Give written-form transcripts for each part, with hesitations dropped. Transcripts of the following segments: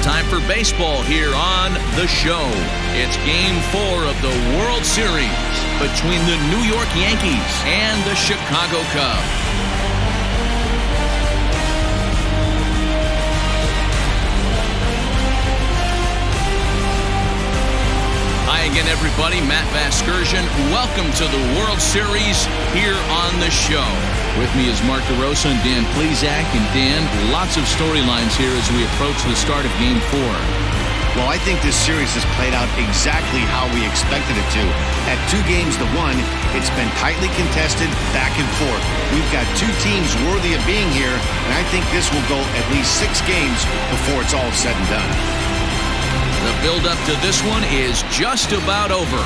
time for baseball here on the show. It's Game 4 of the World Series between the New York Yankees and the Chicago Cubs. Hi again, everybody. Matt Vasgersian. Welcome to the World Series here on the show. With me is Mark DeRosa and Dan Plesac. And Dan, lots of storylines here as we approach the start of Game 4. Well, I think this series has played out exactly how we expected it to. At 2 games to 1, it's been tightly contested, back and forth. We've got 2 teams worthy of being here, and I think this will go at least 6 games before it's all said and done. The build-up to this one is just about over.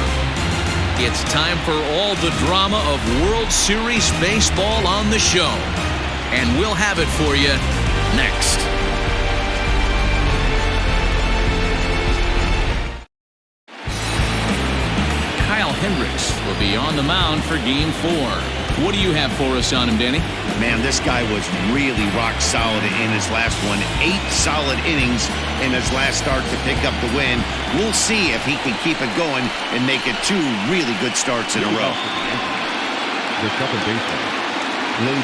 It's time for all the drama of World Series baseball on the show. And we'll have it for you next. Kyle Hendricks will be on the mound for Game 4. What do you have for us on him, Danny? Man, this guy was really rock solid in his last one. 8 solid innings in his last start to pick up the win. We'll see if he can keep it going and make it 2 really good starts in a row. The second baseman,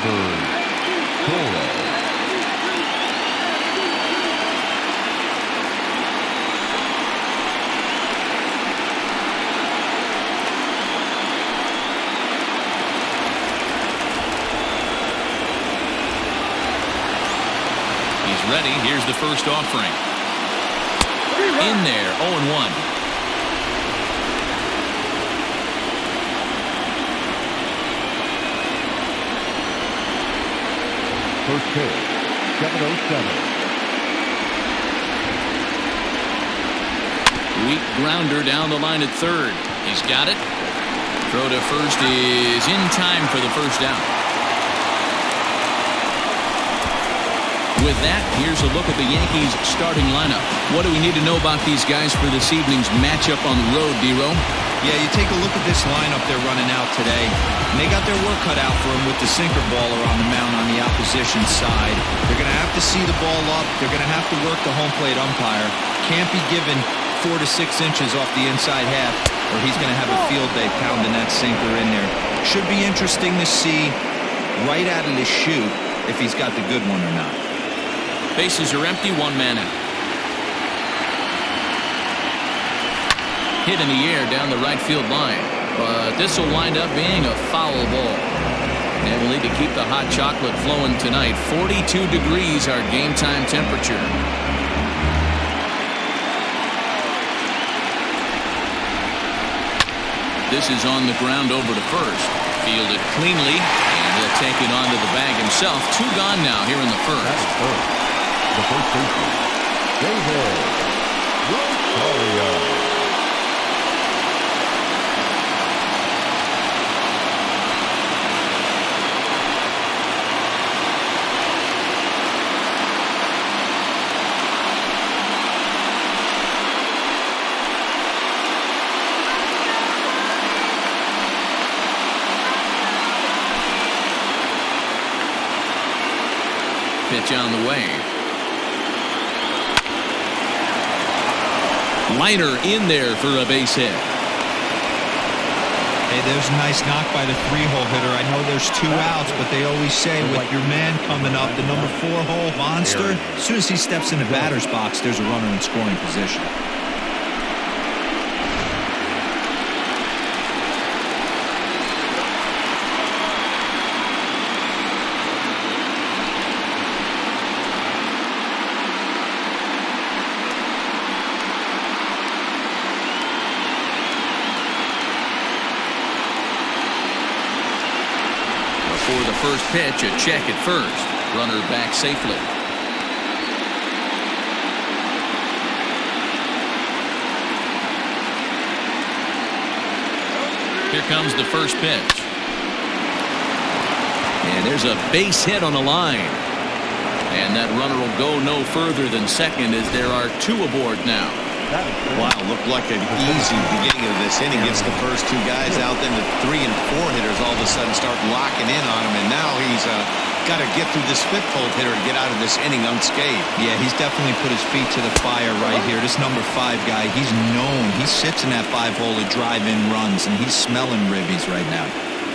Torres. Ready. Here's the first offering. In there, 0-1. First pitch, 7:07. Weak grounder down the line at third. He's got it. Throw to first is in time for the first out. With that, here's a look at the Yankees starting lineup. What do we need to know about these guys for this evening's matchup on the road, D-Row? Yeah, you take a look at this lineup they're running out today. And they got their work cut out for them with the sinker baller on the mound on the opposition side. They're going to have to see the ball up. They're going to have to work the home plate umpire. Can't be given 4 to 6 inches off the inside half, or he's going to have a field day pounding that sinker in there. Should be interesting to see right out of the chute if he's got the good one or not. Bases are empty, 1 man out. Hit in the air down the right field line, but this will wind up being a foul ball. And we'll need to keep the hot chocolate flowing tonight. 42 degrees our game time temperature. This is on the ground over to first. Fielded cleanly, and he'll take it onto the bag himself. 2 gone now here in the first. The first baseman, David Rosario. Pitch on the way. Liner in there for a base hit. Hey, there's a nice knock by the 3-hole hitter. I know there's 2 outs, but they always say with your man coming up, the number 4-hole monster, as soon as he steps in the batter's box, there's a runner in scoring position. For the first pitch, a check at first. Runner back safely. Here comes the first pitch. And there's a base hit on the line. And that runner will go no further than second as there are 2 aboard now. Wow, looked like an easy beginning of this inning. Gets the first two guys out, then the 3 and 4 hitters all of a sudden start locking in on him, and now he's got to get through this 5th hole hitter to get out of this inning unscathed. Yeah, he's definitely put his feet to the fire right here. This number 5 guy, he's known. He sits in that 5-hole to drive in runs, and he's smelling ribbies right now.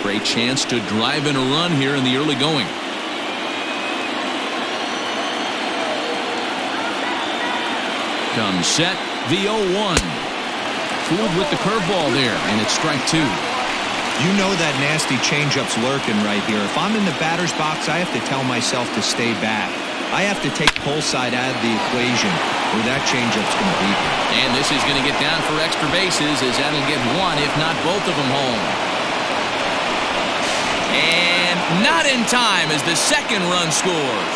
Great chance to drive in a run here in the early going. Comes set, the 0-1. Fooled with the curveball there, and it's strike 2. You know that nasty changeup's lurking right here. If I'm in the batter's box, I have to tell myself to stay back. I have to take pull side out of the equation, or that changeup's going to beat me. And this is going to get down for extra bases, as that'll get one, if not both of them, home. And not in time as the second run scores.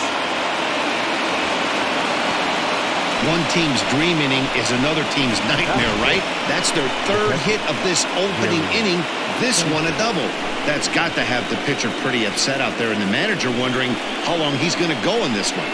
One team's dream inning is another team's nightmare, right? That's their 3rd hit of this opening inning. This one a double. That's got to have the pitcher pretty upset out there, and the manager wondering how long he's going to go in this one.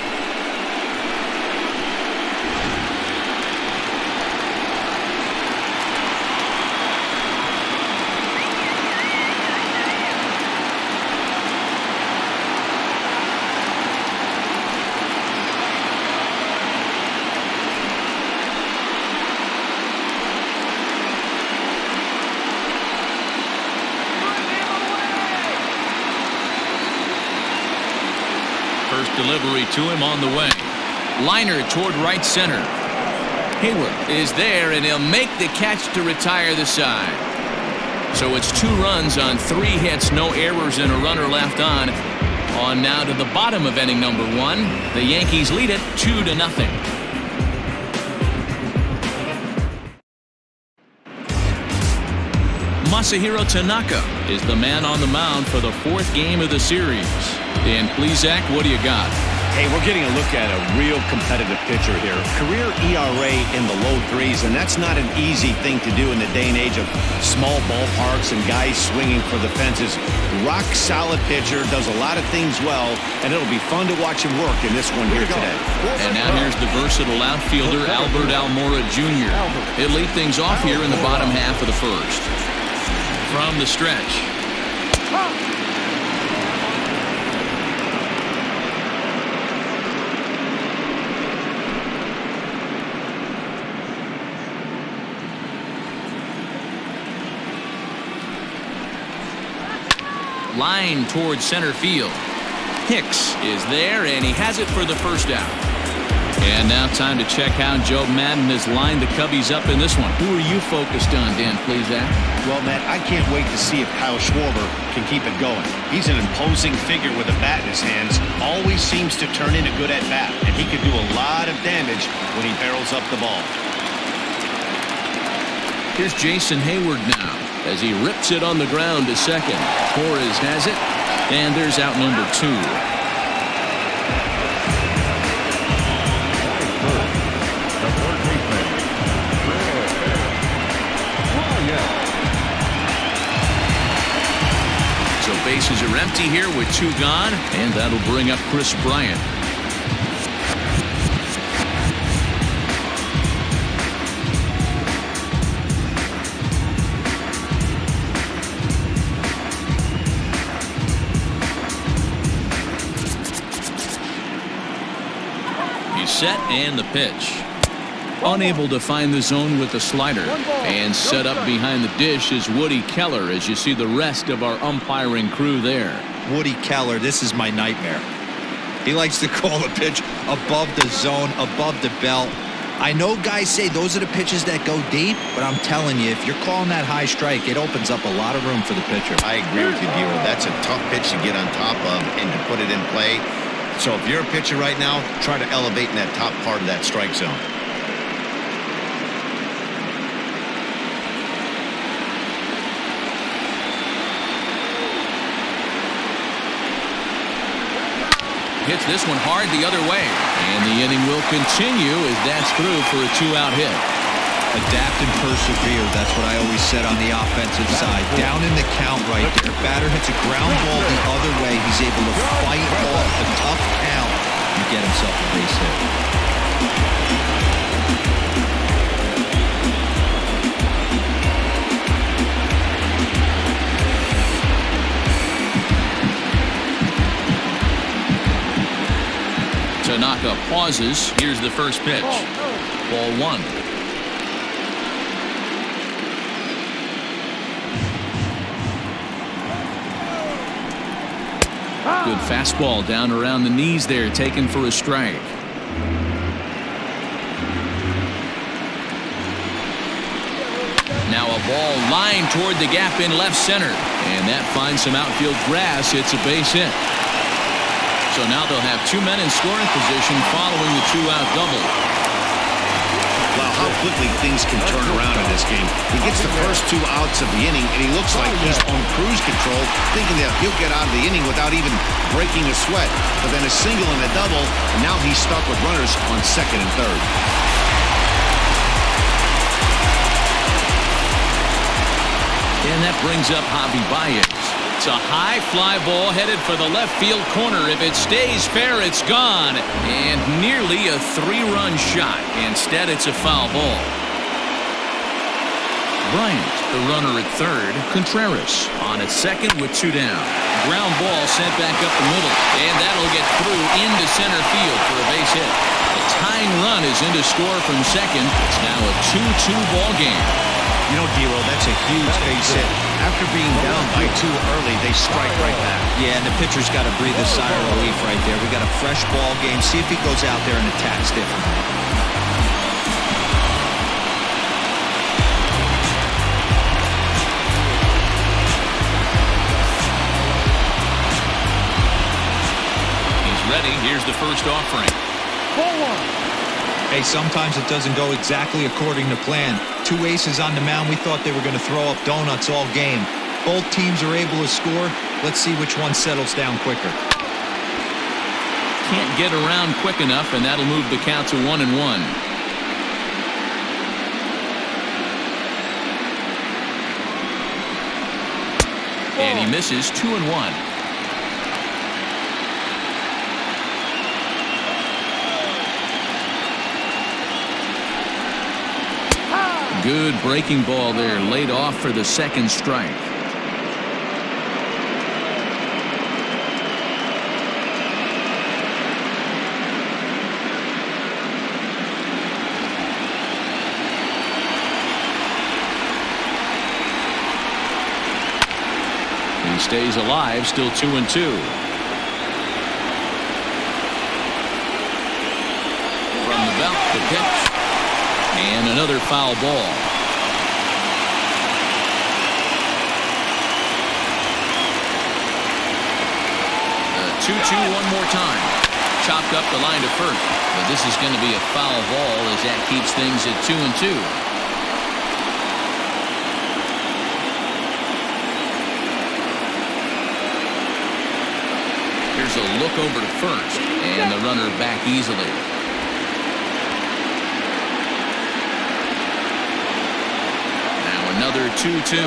First delivery to him on the way. Liner toward right center. Hayward is there, and he'll make the catch to retire the side. So it's 2 runs on 3 hits, no errors, and a runner left on. On now to the bottom of inning number 1. The Yankees lead it 2-0. Masahiro Tanaka is the man on the mound for the 4th game of the series. Dan Plesac, what do you got? Hey, we're getting a look at a real competitive pitcher here. Career ERA in the low 3s, and that's not an easy thing to do in the day and age of small ballparks and guys swinging for the fences. Rock solid pitcher, does a lot of things well, and it'll be fun to watch him work in this one here today. And now here's the versatile outfielder Albert Almora Jr. He'll lead things off here in the bottom half of the 1st. From the stretch. Line towards center field. Hicks is there, and he has it for the first out. And now time to check how Joe Madden has lined the Cubbies up in this one. Who are you focused on, Dan Plesac? Well, Matt, I can't wait to see if Kyle Schwarber can keep it going. He's an imposing figure with a bat in his hands. Always seems to turn in a good at-bat, and he can do a lot of damage when he barrels up the ball. Here's Jason Hayward now as he rips it on the ground to second. Torres has it, and there's out number 2. So bases are empty here with 2 gone, and that'll bring up Chris Bryant. He's set, and the pitch. Unable to find the zone with the slider, and set up behind the dish is Woody Keller as you see the rest of our umpiring crew there. Woody Keller, this is my nightmare. He likes to call a pitch above the zone, above the belt. I know guys say those are the pitches that go deep, but I'm telling you, if you're calling that high strike, it opens up a lot of room for the pitcher. I agree with you, Bureau. That's a tough pitch to get on top of and to put it in play. So if you're a pitcher right now, try to elevate in that top part of that strike zone. Hits this one hard the other way, and the inning will continue as that's through for a 2-out hit. Adapt and persevere. That's what I always said on the offensive side. Down in the count right there. Batter hits a ground ball the other way. He's able to fight off a tough count and get himself a base hit. Tanaka pauses. Here's the first pitch. Ball 1. Good fastball down around the knees there, taken for a strike. Now a ball lined toward the gap in left center, and that finds some outfield grass. It's a base hit. So now they'll have 2 men in scoring position following the 2-out double. Wow, how quickly things can turn around in this game. He gets the first 2 outs of the inning, and he looks like he's on cruise control, thinking that he'll get out of the inning without even breaking a sweat. But then a single and a double, and now he's stuck with runners on second and third. And that brings up Javi Baez. It's a high fly ball headed for the left field corner. If it stays fair, it's gone. And nearly a 3-run shot. Instead, it's a foul ball. Bryant, the runner at third. Contreras on at second with 2 down. Ground ball sent back up the middle. And that'll get through into center field for a base hit. The tying run is in to score from second. It's now a 2-2 ball game. You know, Dero, that's a huge base hit. After being down by 2 early, they strike right back. Yeah, and the pitcher's got to breathe a sigh of relief right there. We got a fresh ball game. See if he goes out there and attacks differently. He's ready. Here's the first offering. Ball 1. Hey, sometimes it doesn't go exactly according to plan. 2 aces on the mound. We thought they were going to throw up donuts all game. Both teams are able to score. Let's see which one settles down quicker. Can't get around quick enough, and that'll move the count to 1-1. And he misses. 2-1. Good breaking ball there, laid off for the second strike. He stays alive, still 2-2. From the belt, the pitch. And another foul ball. The 2-2 one more time. Chopped up the line to first. But this is going to be a foul ball as that keeps things at 2-2. Here's a look over to first. And the runner back easily. Another 2-2.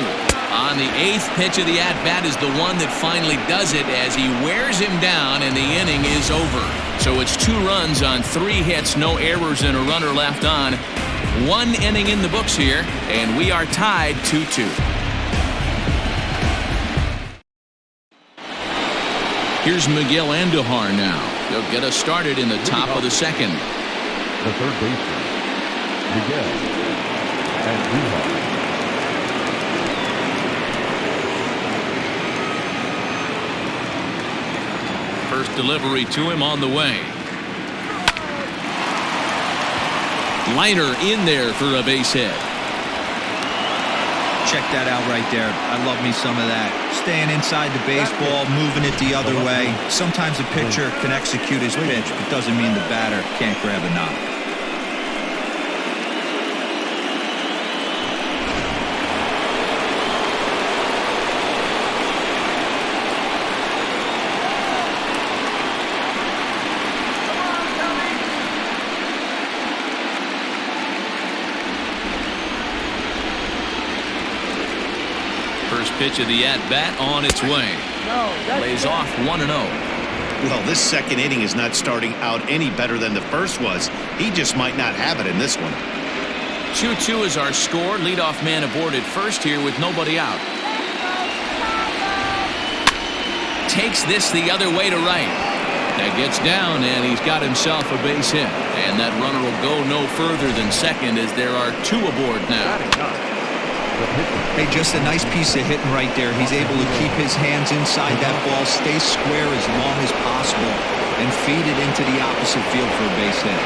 On the 8th pitch of the at-bat is the one that finally does it as he wears him down, and the inning is over. So it's 2 runs on 3 hits, no errors, and a runner left on. 1 inning in the books here, and we are tied 2-2. Here's Miguel Andujar now. He'll get us started in the top of the second. The third baseman, Miguel Andujar. First delivery to him on the way. Liner in there for a base hit. Check that out right there. I love me some of that. Staying inside the baseball, moving it the other way. Sometimes a pitcher can execute his pitch, but doesn't mean the batter can't grab a knock. First pitch of the at-bat on its way. Lays off 1-0. Well, this second inning is not starting out any better than the first was. He just might not have it in this one. 2-2 is our score. Leadoff man aboard at first here with nobody out. Takes this the other way to right. That gets down, and he's got himself a base hit. And that runner will go no further than second as there are 2 aboard now. Hey, just a nice piece of hitting right there. He's able to keep his hands inside that ball, stay square as long as possible, and feed it into the opposite field for a base hit.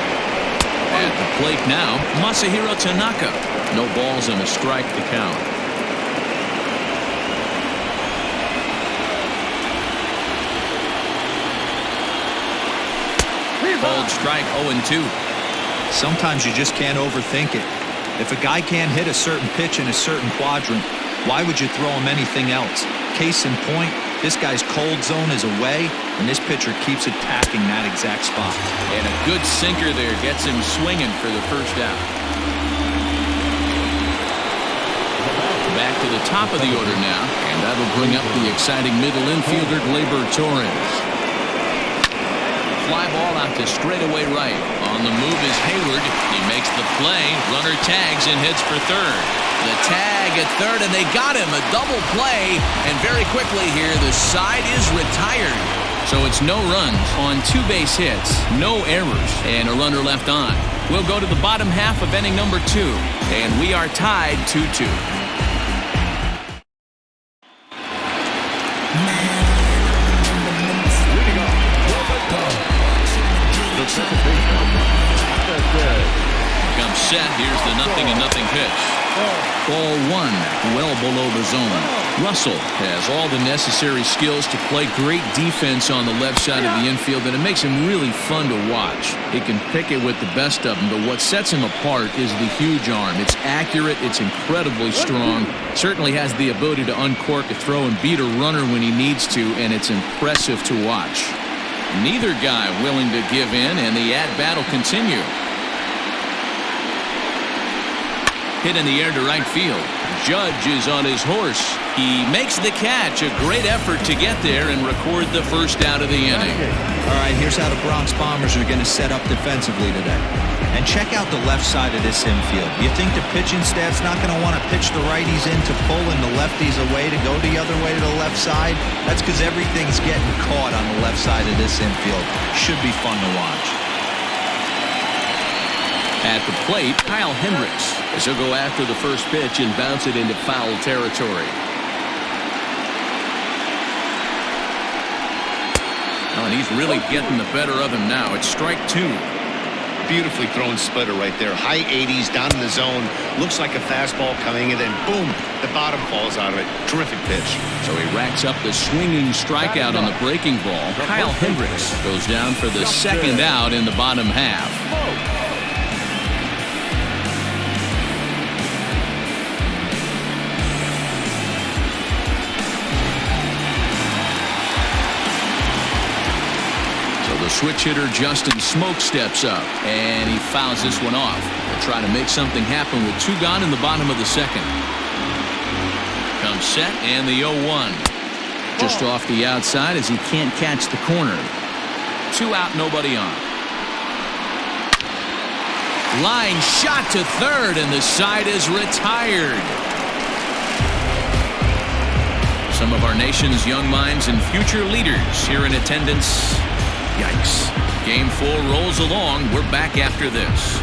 At the plate now, Masahiro Tanaka. No balls and a strike to count. Bold strike, 0-2. Sometimes you just can't overthink it. If a guy can't hit a certain pitch in a certain quadrant, why would you throw him anything else? Case in point, this guy's cold zone is away, and this pitcher keeps attacking that exact spot. And a good sinker there gets him swinging for the first out. Back to the top of the order now, and that'll bring up the exciting middle infielder, Gleyber Torres. Fly ball out to straightaway right. On the move is Hayward. He makes the play. Runner tags and hits for third. The tag at third, and they got him. A double play. And very quickly here, the side is retired. So it's no runs on 2 base hits, no errors, and a runner left on. We'll go to the bottom half of inning number 2, and we are tied 2-2. Comes set. Here's the 0-0 pitch. Ball 1, well below the zone. Russell has all the necessary skills to play great defense on the left side of the infield, and it makes him really fun to watch. He can pick it with the best of them, but what sets him apart is the huge arm. It's accurate, it's incredibly strong, certainly has the ability to uncork a throw and beat a runner when he needs to, and it's impressive to watch. Neither guy willing to give in, and the at-bat will continue. Hit in the air to right field. Judge is on his horse. He makes the catch. A great effort to get there and record the first out of the inning. All right, here's how the Bronx Bombers are going to set up defensively today. And check out the left side of this infield. You think the pitching staff's not going to want to pitch the righties in to pull and the lefties away to go the other way to the left side? That's because everything's getting caught on the left side of this infield. Should be fun to watch. At the plate, Kyle Hendricks, as he'll go after the first pitch and bounce it into foul territory. Oh, and he's really getting the better of him now. It's strike 2. Beautifully thrown splitter right there. High 80s down in the zone. Looks like a fastball coming in, and boom, the bottom falls out of it. Terrific pitch. So he racks up the swinging strikeout on the breaking ball. Kyle Hendricks goes down for the second out in the bottom half. The switch hitter Justin Smoke steps up, and he fouls this one off. They'll try to make something happen with 2 gone in the bottom of the second. Comes set, and the 0-1. Just off the outside as he can't catch the corner. 2 out, nobody on. Line shot to third, and the side is retired. Some of our nation's young minds and future leaders here in attendance. Yikes. Game 4 rolls along. We're back after this.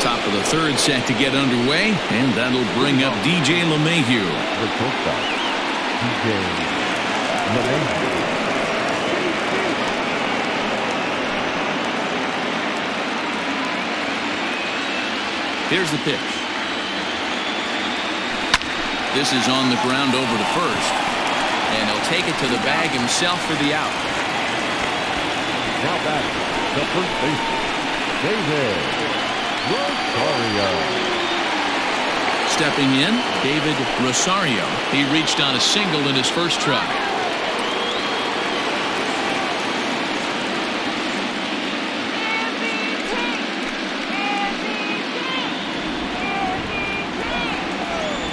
Top of the third set to get underway, and that'll bring up DJ LeMahieu. Here's the pitch. This is on the ground over to first. And he'll take it to the bag himself for the out. Now back, the first baseman, David Rosario. Stepping in, David Rosario. He reached on a single in his first try.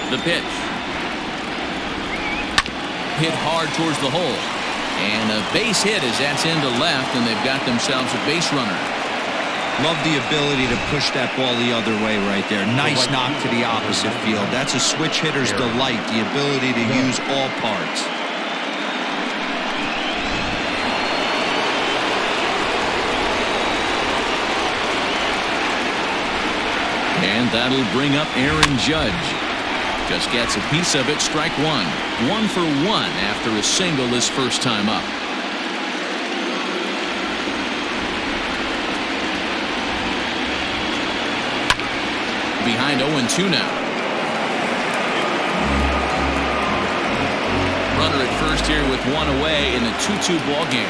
The pitch. Hit hard towards the hole. And a base hit as that's into left, and they've got themselves a base runner. Love the ability to push that ball the other way right there. Nice knock to the opposite field. That's a switch hitter's delight, the ability to use all parts. And that'll bring up Aaron Judge. Just gets a piece of it, strike one. 1 for 1 after a single his first time up. Behind 0-2 now. Runner at first here with one away in the 2-2 ball game.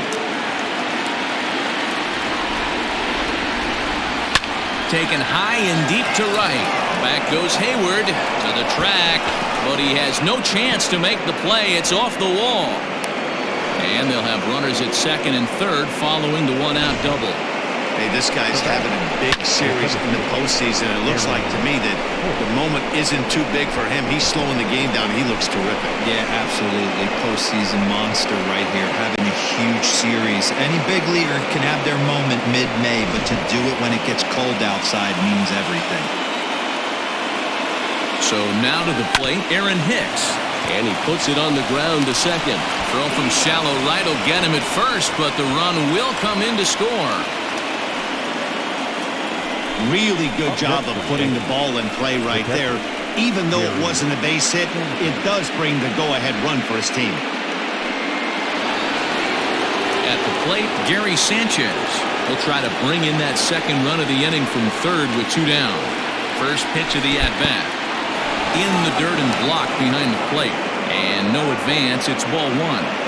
Taken high and deep to right. Back goes Hayward to the track, but he has no chance to make the play. It's off the wall. And they'll have runners at second and third following the one-out double. Hey, this guy's having a big series in the postseason. It looks like to me that the moment isn't too big for him. He's slowing the game down. He looks terrific. Yeah, absolutely. Postseason monster right here, having a huge series. Any big leaguer can have their moment mid-May, but to do it when it gets cold outside means everything. So now to the plate, Aaron Hicks. And he puts it on the ground to second. Throw from shallow right will get him at first, but the run will come in to score. Really good job of putting the ball in play right there. Even though it wasn't a base hit, it does bring the go-ahead run for his team. At the plate, Gary Sanchez. He'll try to bring in that second run of the inning from third with 2 down. First pitch of the at-bat. In the dirt and blocked behind the plate. And no advance. It's ball 1.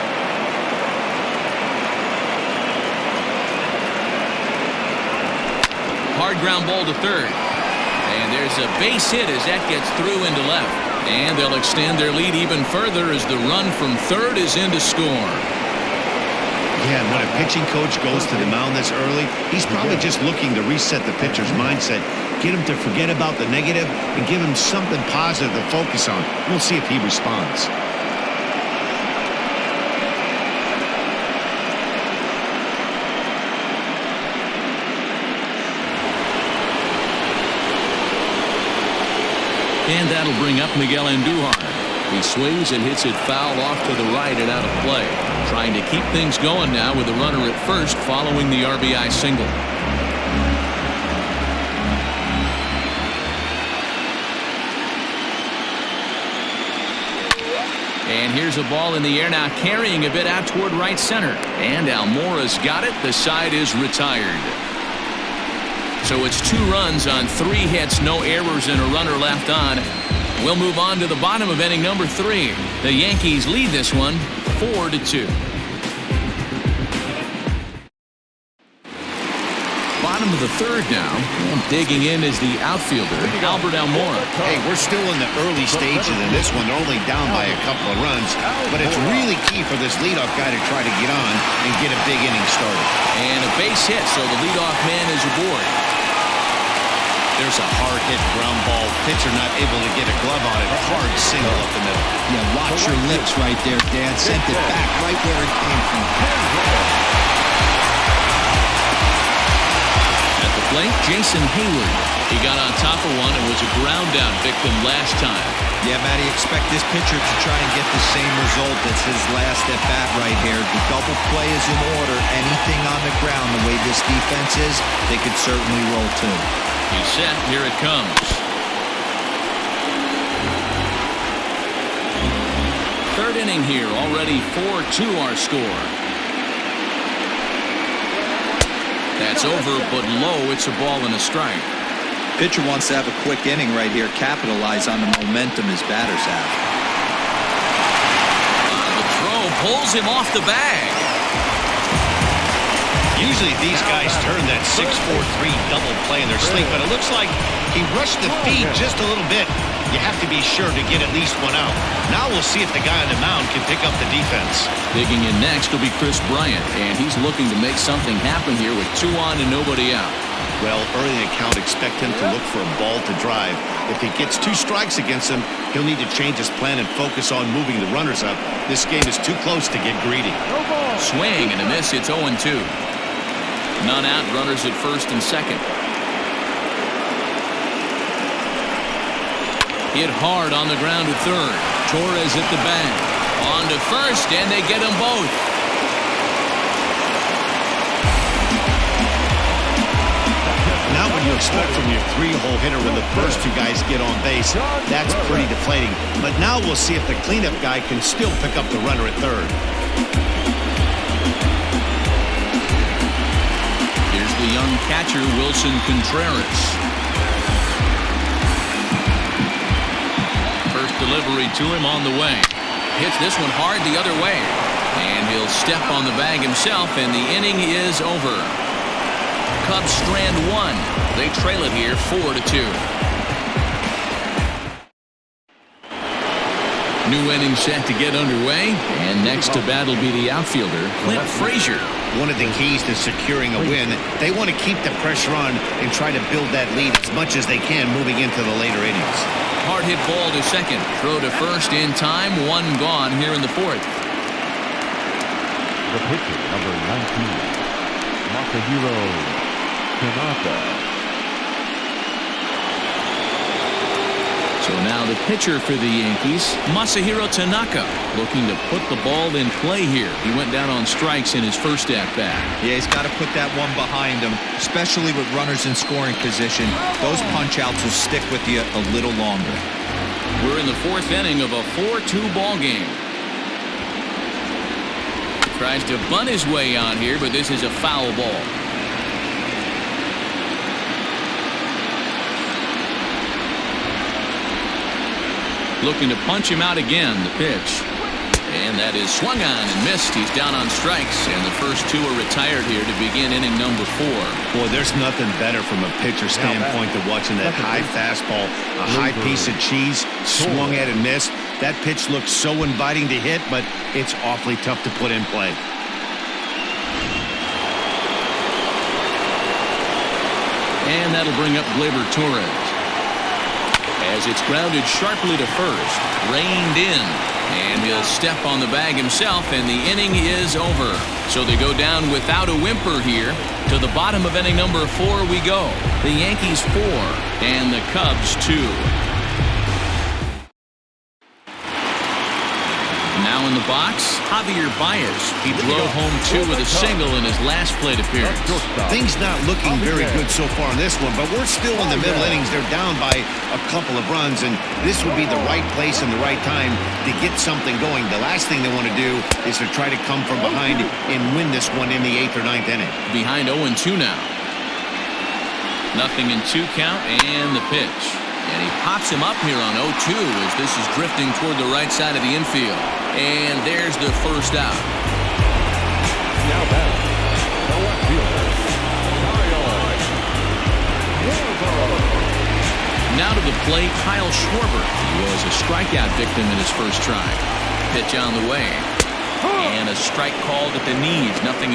Hard ground ball to third. And there's a base hit as that gets through into left. And they'll extend their lead even further as the run from third is in to score. Yeah, and when a pitching coach goes to the mound this early, he's probably just looking to reset the pitcher's mindset, get him to forget about the negative, and give him something positive to focus on. We'll see if he responds. And that'll bring up Miguel Andujar. He swings and hits it foul off to the right and out of play. Trying to keep things going now with a runner at first following the RBI single. And here's a ball in the air now, carrying a bit out toward right center. And Almora's got it. The side is retired. So it's 2 runs on 3 hits, no errors, and a runner left on. We'll move on to the bottom of inning number 3. The Yankees lead this one 4-2. Bottom of the third now. And digging in is the outfielder, Albert Almora. Hey, we're still in the early stages in this one. They're only down by a couple of runs. But it's really key for this leadoff guy to try to get on and get a big inning started. And a base hit, so the leadoff man is aboard. There's a hard hit ground ball. Pitcher not able to get a glove on it. Hard single up the middle. Yeah, watch your lips right there, Dan. Sent it back right where it came from. At the plate, Jason Hayward. He got on top of one and was a ground out victim last time. Yeah, Matty, expect this pitcher to try and get the same result as his last at bat right here. The double play is in order. Anything on the ground, the way this defense is, they could certainly roll too. He's set. Here it comes. Third inning here. Already 4-2 our score. That's over, but low. It's a ball and a strike. Pitcher wants to have a quick inning right here. Capitalize on the momentum his batters have. The throw pulls him off the bag. Usually these guys turn that 6-4-3 double play in their sleep, but it looks like he rushed the feed just a little bit. You have to be sure to get at least one out. Now we'll see if the guy on the mound can pick up the defense. Digging in next will be Chris Bryant, and he's looking to make something happen here with 2 on and nobody out. Well, early in the count, expect him to look for a ball to drive. If he gets 2 strikes against him, he'll need to change his plan and focus on moving the runners up. This game is too close to get greedy. Swing and a miss. It's 0-2. None out, runners at first and second. Hit hard on the ground at third. Torres at the bag. On to first, and they get them both. Now what you expect from your three-hole hitter when the first two guys get on base. That's pretty deflating. But now we'll see if the cleanup guy can still pick up the runner at third. Here's the young catcher, Wilson Contreras. First delivery to him on the way. Hits this one hard the other way. And he'll step on the bag himself, and the inning is over. Cubs strand one. They trail it here 4-2. New inning set to get underway, and next to bat will be the outfielder, Clint Frazier. One of the keys to securing a win, they want to keep the pressure on and try to build that lead as much as they can moving into the later innings. Hard hit ball to second. Throw to first in time. One gone here in the fourth. The pitcher, number 19, Masahiro Tanaka. So now the pitcher for the Yankees, Masahiro Tanaka, looking to put the ball in play here. He went down on strikes in his first at-bat. Yeah, he's got to put that one behind him, especially with runners in scoring position. Those punch-outs will stick with you a little longer. We're in the fourth inning of a 4-2 ball game. Tries to bunt his way on here, but this is a foul ball. Looking to punch him out again, the pitch. And that is swung on and missed. He's down on strikes, and the first two are retired here to begin inning number 4. Boy, there's nothing better from a pitcher standpoint than watching that high fastball, a high piece of cheese, swung at and missed. That pitch looks so inviting to hit, but it's awfully tough to put in play. And that'll bring up Gleyber Torres. As it's grounded sharply to first, reined in, and he'll step on the bag himself, and the inning is over. So they go down without a whimper here. To the bottom of inning number 4 we go. The Yankees 4 and the Cubs 2. Now in the box, Javier Baez. He drove home 2 with a single in his last plate appearance. Things not looking very good so far in this one, but we're still in the middle innings. They're down by a couple of runs, and this would be the right place and the right time to get something going. The last thing they want to do is to try to come from behind and win this one in the 8th or 9th inning. Behind 0-2 now. Nothing in 2 count, and the pitch. And he pops him up here on 0-2 as this is drifting toward the right side of the infield. And there's the first out. Now back, the left fielder, Now to the plate, Kyle Schwarber. He was a strikeout victim in his first try. Pitch on the way. And a strike called at the knees, 0-1.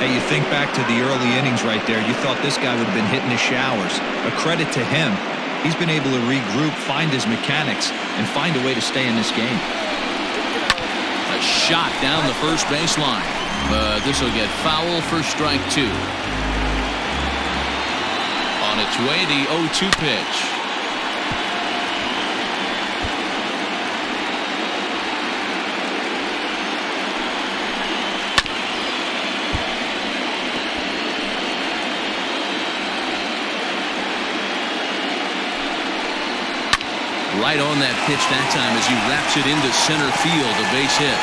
Hey, you think back to the early innings right there. You thought this guy would have been hitting the showers. A credit to him. He's been able to regroup, find his mechanics, and find a way to stay in this game. A shot down the first baseline. But this will get foul for strike 2. On its way, the 0-2 pitch. Right on that pitch that time as he wraps it into center field, a base hit.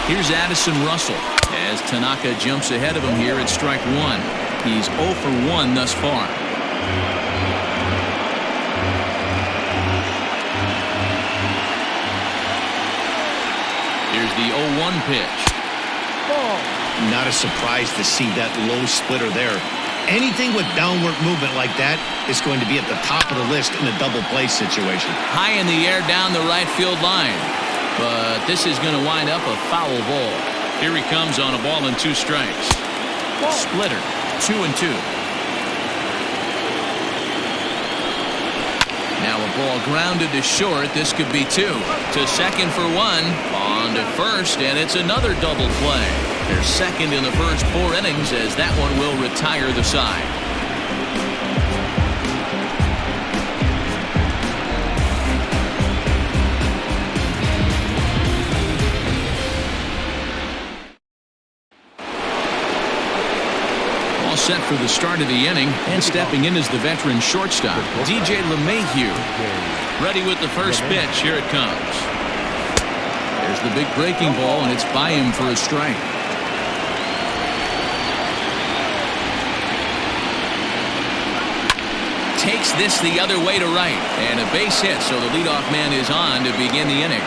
Here's Addison Russell as Tanaka jumps ahead of him here at strike 1. He's 0 for 1 thus far. Here's the 0-1 pitch. Not a surprise to see that low splitter there. Anything with downward movement like that is going to be at the top of the list in a double play situation. High in the air down the right field line. But this is going to wind up a foul ball. Here he comes on a ball and 2 strikes. Splitter, 2-2. Now a ball grounded to short. This could be 2. To second for 1. On to first, and it's another double play. They're second in the first 4 innings as that one will retire the side. set for the start of the inning, and stepping in is the veteran shortstop, DJ LeMahieu. Ready with the first pitch. Here it comes. There's the big breaking ball, and it's by him for a strike. Takes this the other way to right, and a base hit, so the leadoff man is on to begin the inning.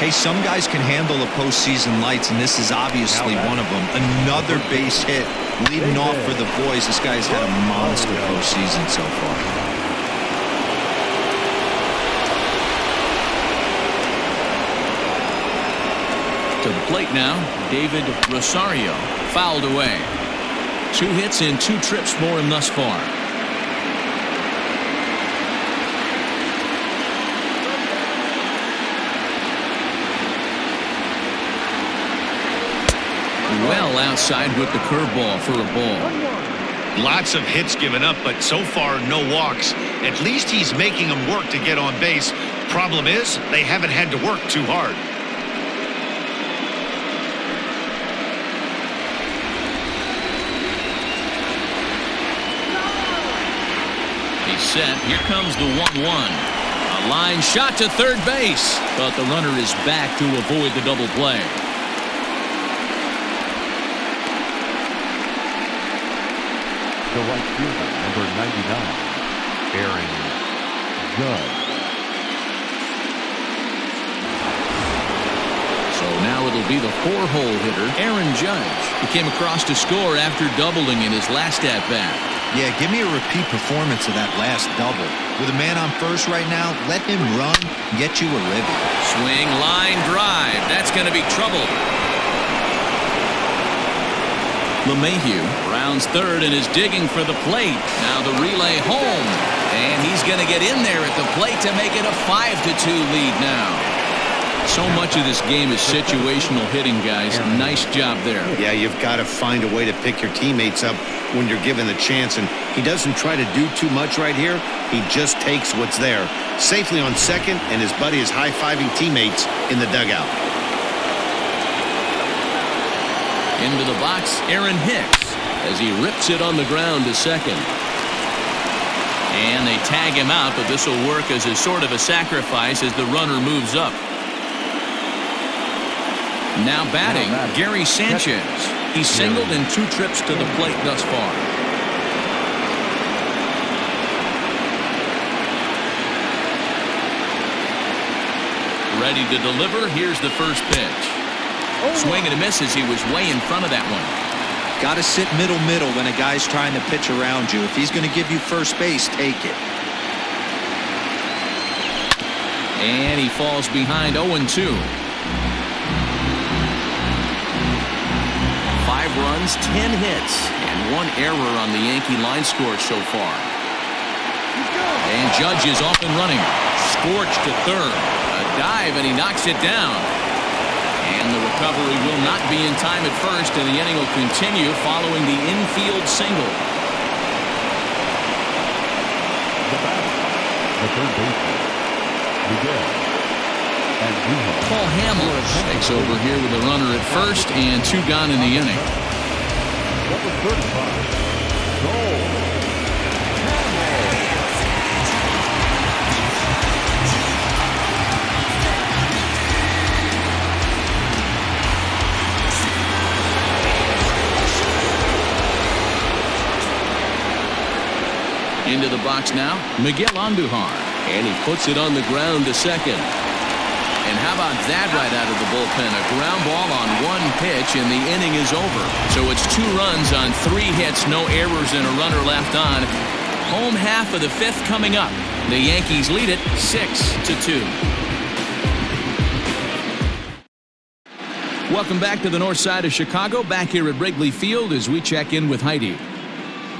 Hey, some guys can handle the postseason lights, and this is obviously one of them. Another base hit, leading off for the boys. This guy's had a monster postseason so far. To the plate now, David Rosario, fouled away. 2 hits and 2 trips for him thus far. Well outside with the curveball for a ball. Lots of hits given up, but so far no walks. At least he's making them work to get on base. Problem is, they haven't had to work too hard. He's set. Here comes the 1-1. A line shot to third base, but the runner is back to avoid the double play. The right fielder, number 99, Aaron Judge. So now it'll be the 4-hole hitter, Aaron Judge. He came across to score after doubling in his last at-bat. Yeah, give me a repeat performance of that last double. With a man on first right now, let him run and get you a ribby. Swing, line, drive. That's going to be trouble. LeMahieu rounds third and is digging for the plate. Now the relay home, and he's going to get in there at the plate to make it a 5-2 lead now. So much of this game is situational hitting, guys. Nice job there. Yeah, you've got to find a way to pick your teammates up when you're given the chance, and he doesn't try to do too much right here. He just takes what's there. Safely on second, and his buddy is high-fiving teammates in the dugout. Into the box, Aaron Hicks, as he rips it on the ground to second. And they tag him out, but this will work as a sort of a sacrifice as the runner moves up. Now batting, Gary Sanchez. He's singled in 2 trips to the plate thus far. Ready to deliver. Here's the first pitch. Swing and a miss as he was way in front of that one. Got to sit middle when a guy's trying to pitch around you. If he's going to give you first base, take it. And he falls behind 0-2. 5 runs, 10 hits, and 1 error on the Yankee line score so far. And Judge is off and running. Scorched to third. A dive, and he knocks it down. And the recovery will not be in time at first, and the inning will continue following the infield single. The batter, the third baseman, Miguel. Paul Hamels takes over here with a runner at first and 2 gone in the inning. Number 35, Gold. Into the box now, Miguel Andujar, and he puts it on the ground to second. And how about that right out of the bullpen? A ground ball on 1 pitch, and the inning is over. So it's 2 runs on 3 hits, no errors, and a runner left on. Home half of the 5th coming up. The Yankees lead it 6-2. Welcome back to the north side of Chicago, back here at Wrigley Field as we check in with Heidi.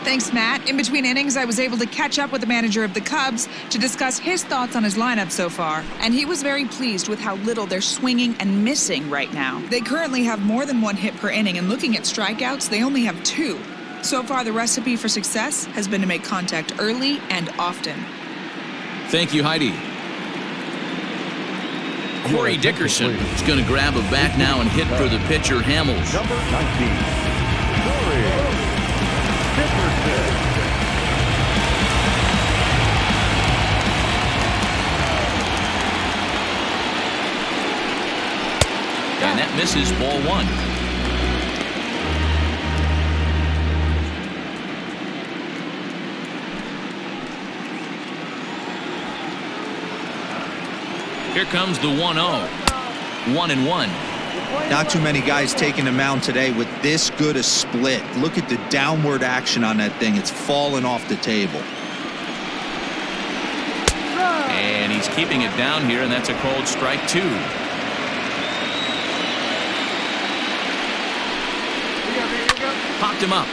Thanks, Matt. In between innings, I was able to catch up with the manager of the Cubs to discuss his thoughts on his lineup so far. And he was very pleased with how little they're swinging and missing right now. They currently have more than 1 hit per inning, and looking at strikeouts, they only have 2. So far, the recipe for success has been to make contact early and often. Thank you, Heidi. Corey Dickerson is going to grab a bat now and hit for the pitcher, Hamels. Number 19, Corey. Dickerson. And that misses, ball one. Here comes the 1-0. 1-1. Not too many guys taking the mound today with this good a split. Look at the downward action on that thing. It's falling off the table. And he's keeping it down here, and that's a called strike two. Popped him up.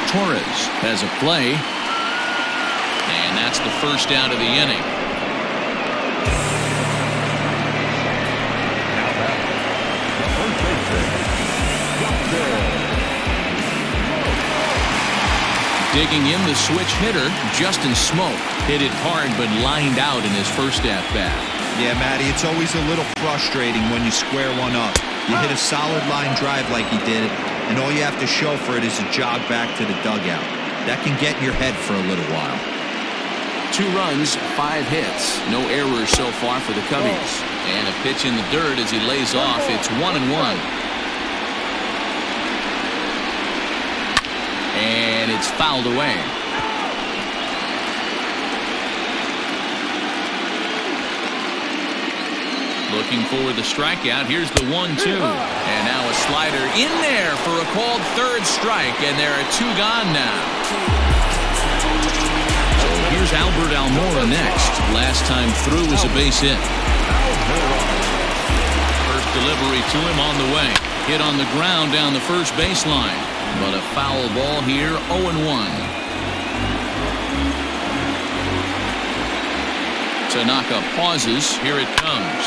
Torres has a play. And that's the first out of the inning. Digging in, the switch hitter, Justin Smoke. Hit it hard, but lined out in his first at-bat. Yeah, Matty, it's always a little frustrating when you square one up. You hit a solid line drive like he did, and all you have to show for it is a jog back to the dugout. That can get in your head for a little while. 2 runs, 5 hits. No errors so far for the Cubbies. And a pitch in the dirt as he lays off. It's 1-1. And it's fouled away. Looking for the strikeout. Here's the 1-2. And now a slider in there for a called third strike. And there are 2 gone now. So here's Albert Almora next. Last time through was a base hit. First delivery to him on the way. Hit on the ground down the first baseline. But a foul ball here, 0-1. Tanaka pauses. Here it comes.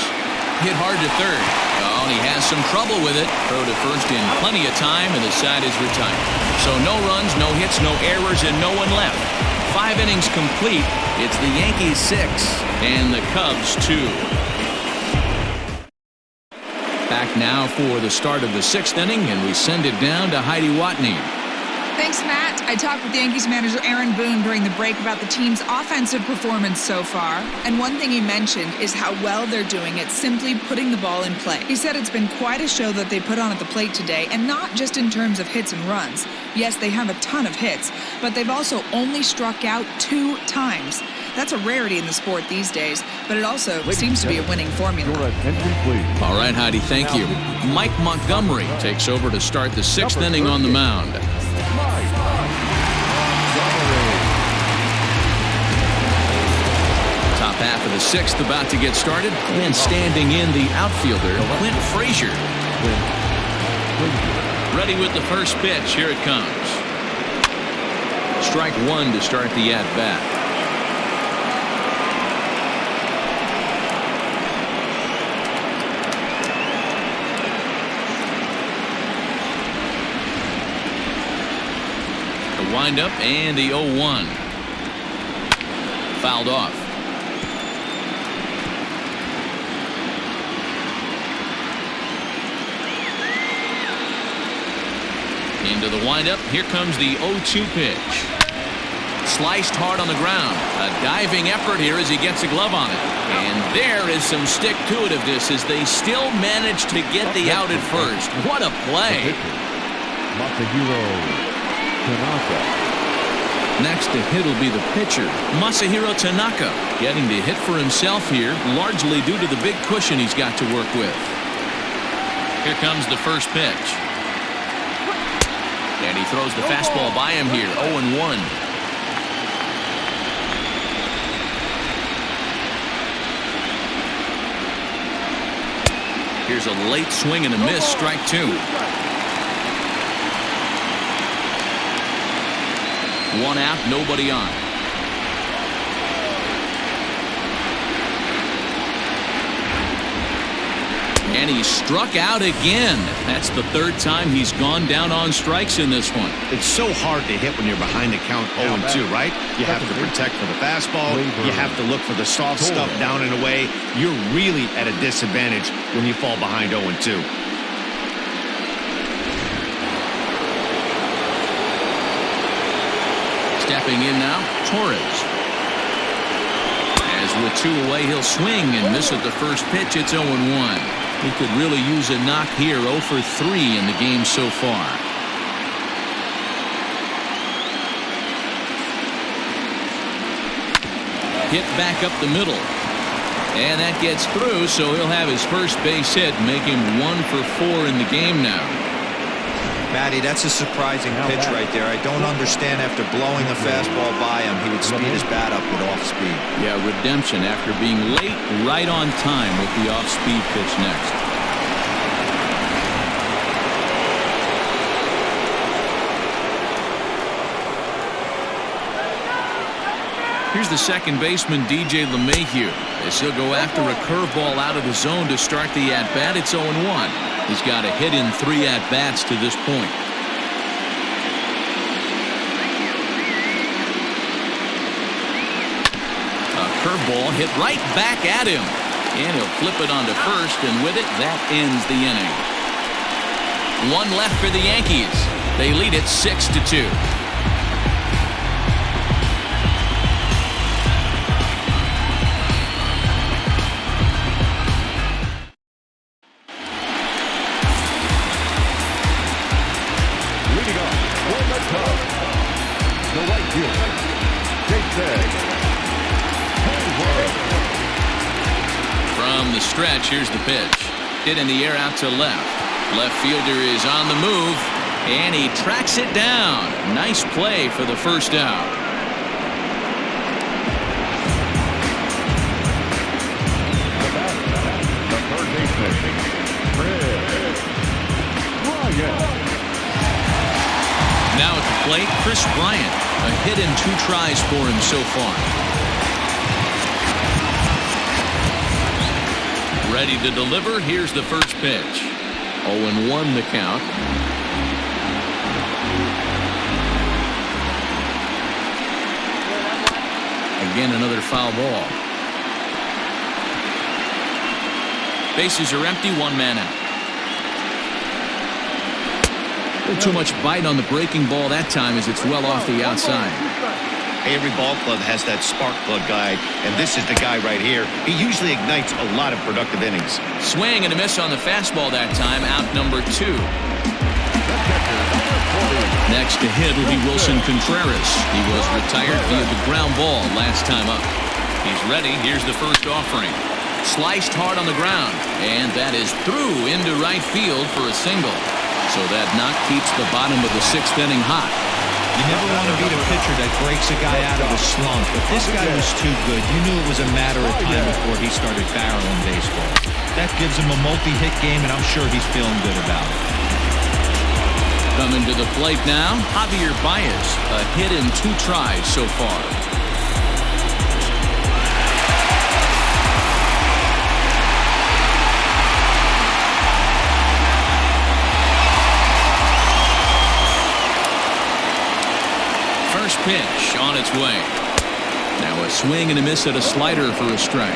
Hit hard to third. Oh, and he has some trouble with it. Throw to first in plenty of time, and the side is retired. So no runs, no hits, no errors, and no one left. 5 innings complete. It's the Yankees 6 and the Cubs 2. Back now for the start of the 6th inning, and we send it down to Heidi Watney. Thanks, Matt. I talked with Yankees manager Aaron Boone during the break about the team's offensive performance so far. And one thing he mentioned is how well they're doing at simply putting the ball in play. He said it's been quite a show that they put on at the plate today, and not just in terms of hits and runs. Yes, they have a ton of hits, but they've also only struck out 2 times. That's a rarity in the sport these days, but it also seems to be a winning formula. Your attention, please. All right, Heidi, thank you. Mike Montgomery takes over to start the 6th inning on the mound. Top half of the 6th about to get started, and standing in the outfielder, Clint Frazier. Ready with the first pitch. Here it comes. Strike 1 to start the at-bat. Wind up and the 0-1. Fouled off. Into the windup. Here comes the 0-2 pitch. Sliced hard on the ground. A diving effort here as he gets a glove on it. And there is some stick-to-itiveness as they still manage to get the out at first. What a play. Next to hit will be the pitcher, Masahiro Tanaka, getting the hit for himself here, largely due to the big cushion he's got to work with. Here comes the first pitch. And he throws the fastball by him here, 0-1. Here's a late swing and a miss, strike 2. 1 out, nobody on. And he struck out again. That's the 3rd time he's gone down on strikes in this one. It's so hard to hit when you're behind the count 0-2, right? You have to protect for the fastball. You have to look for the soft stuff down and away. You're really at a disadvantage when you fall behind 0-2. Stepping in now, Torres. As with 2 away, he'll swing and miss at the first pitch. It's 0-1. He could really use a knock here. 0 for 3 in the game so far. Hit back up the middle. And that gets through, so he'll have his first base hit, make him 1 for 4 in the game now. Matty, that's a surprising pitch right there. I don't understand after blowing a fastball by him, he would speed his bat up with off speed. Yeah, redemption after being late, right on time with the off-speed pitch next. Here's the second baseman, DJ LeMahieu, as he'll go after a curveball out of the zone to start the at-bat. It's 0-1. He's got a hit in 3 at-bats to this point. A curveball hit right back at him. And he'll flip it onto first, and with it, that ends the inning. 1 left for the Yankees. They lead it 6-2. From the stretch, here's the pitch. Hit in the air out to left. Left fielder is on the move, and he tracks it down. Nice play for the first out. The third baseman, Now at the plate, Chris Bryant. A hit in 2 tries for him so far. Ready to deliver. Here's the first pitch. 0-1 the count. Again, another foul ball. Bases are empty. 1 man out. A little too much bite on the breaking ball that time as it's well off the outside. Every ball club has that spark plug guy, and this is the guy right here. He usually ignites a lot of productive innings. Swing and a miss on the fastball that time. Out number 2. Next to hit will be Wilson Contreras. He was retired via the ground ball last time up. He's ready. Here's the first offering. Sliced hard on the ground, and that is through into right field for a single. So that knock keeps the bottom of the 6th inning hot. You never want to beat a pitcher that breaks a guy out of a slump, but this guy was too good. You knew it was a matter of time before he started barreling baseball. That gives him a multi-hit game, and I'm sure he's feeling good about it. Coming to the plate now, Javier Baez. A hit in 2 tries so far. First pitch on its way. Now a swing and a miss at a slider for a strike.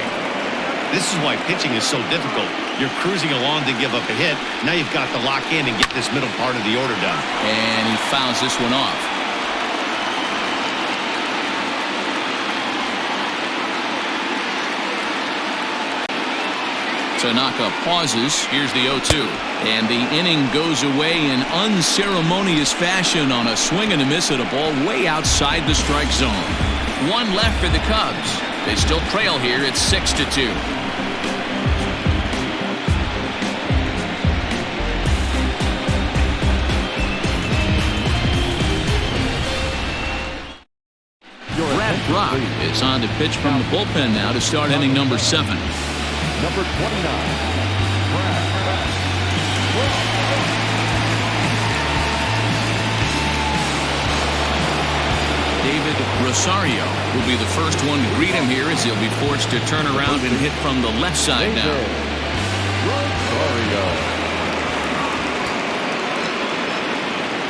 This is why pitching is so difficult. You're cruising along to give up a hit. Now you've got to lock in and get this middle part of the order done. And he fouls this one off. Tanaka pauses. Here's the 0-2. And the inning goes away in unceremonious fashion on a swing and a miss at a ball way outside the strike zone. 1 left for the Cubs. They still trail here. It's 6-2. Brad Brock is on to pitch from the bullpen now to start inning number 7. Number 29, Brad. David Rosario will be the first one to greet him here as he'll be forced to turn around and hit from the left side now. Rosario.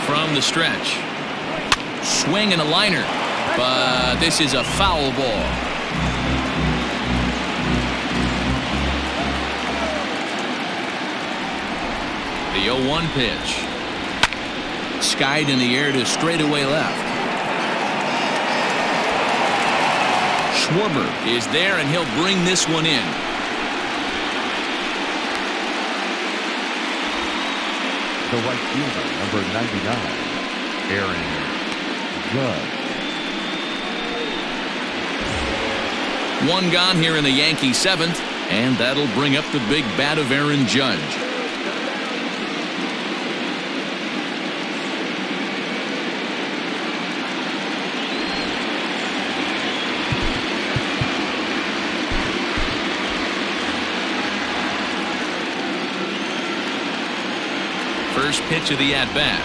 From the stretch. Swing and a liner. But this is a foul ball. The 0-1 pitch. Skied in the air to straightaway left. Schwarber is there, and he'll bring this one in. The right fielder, number 99, Aaron Judge. One gone here in the Yankees' seventh, and that'll bring up the big bat of Aaron Judge. First pitch of the at-bat.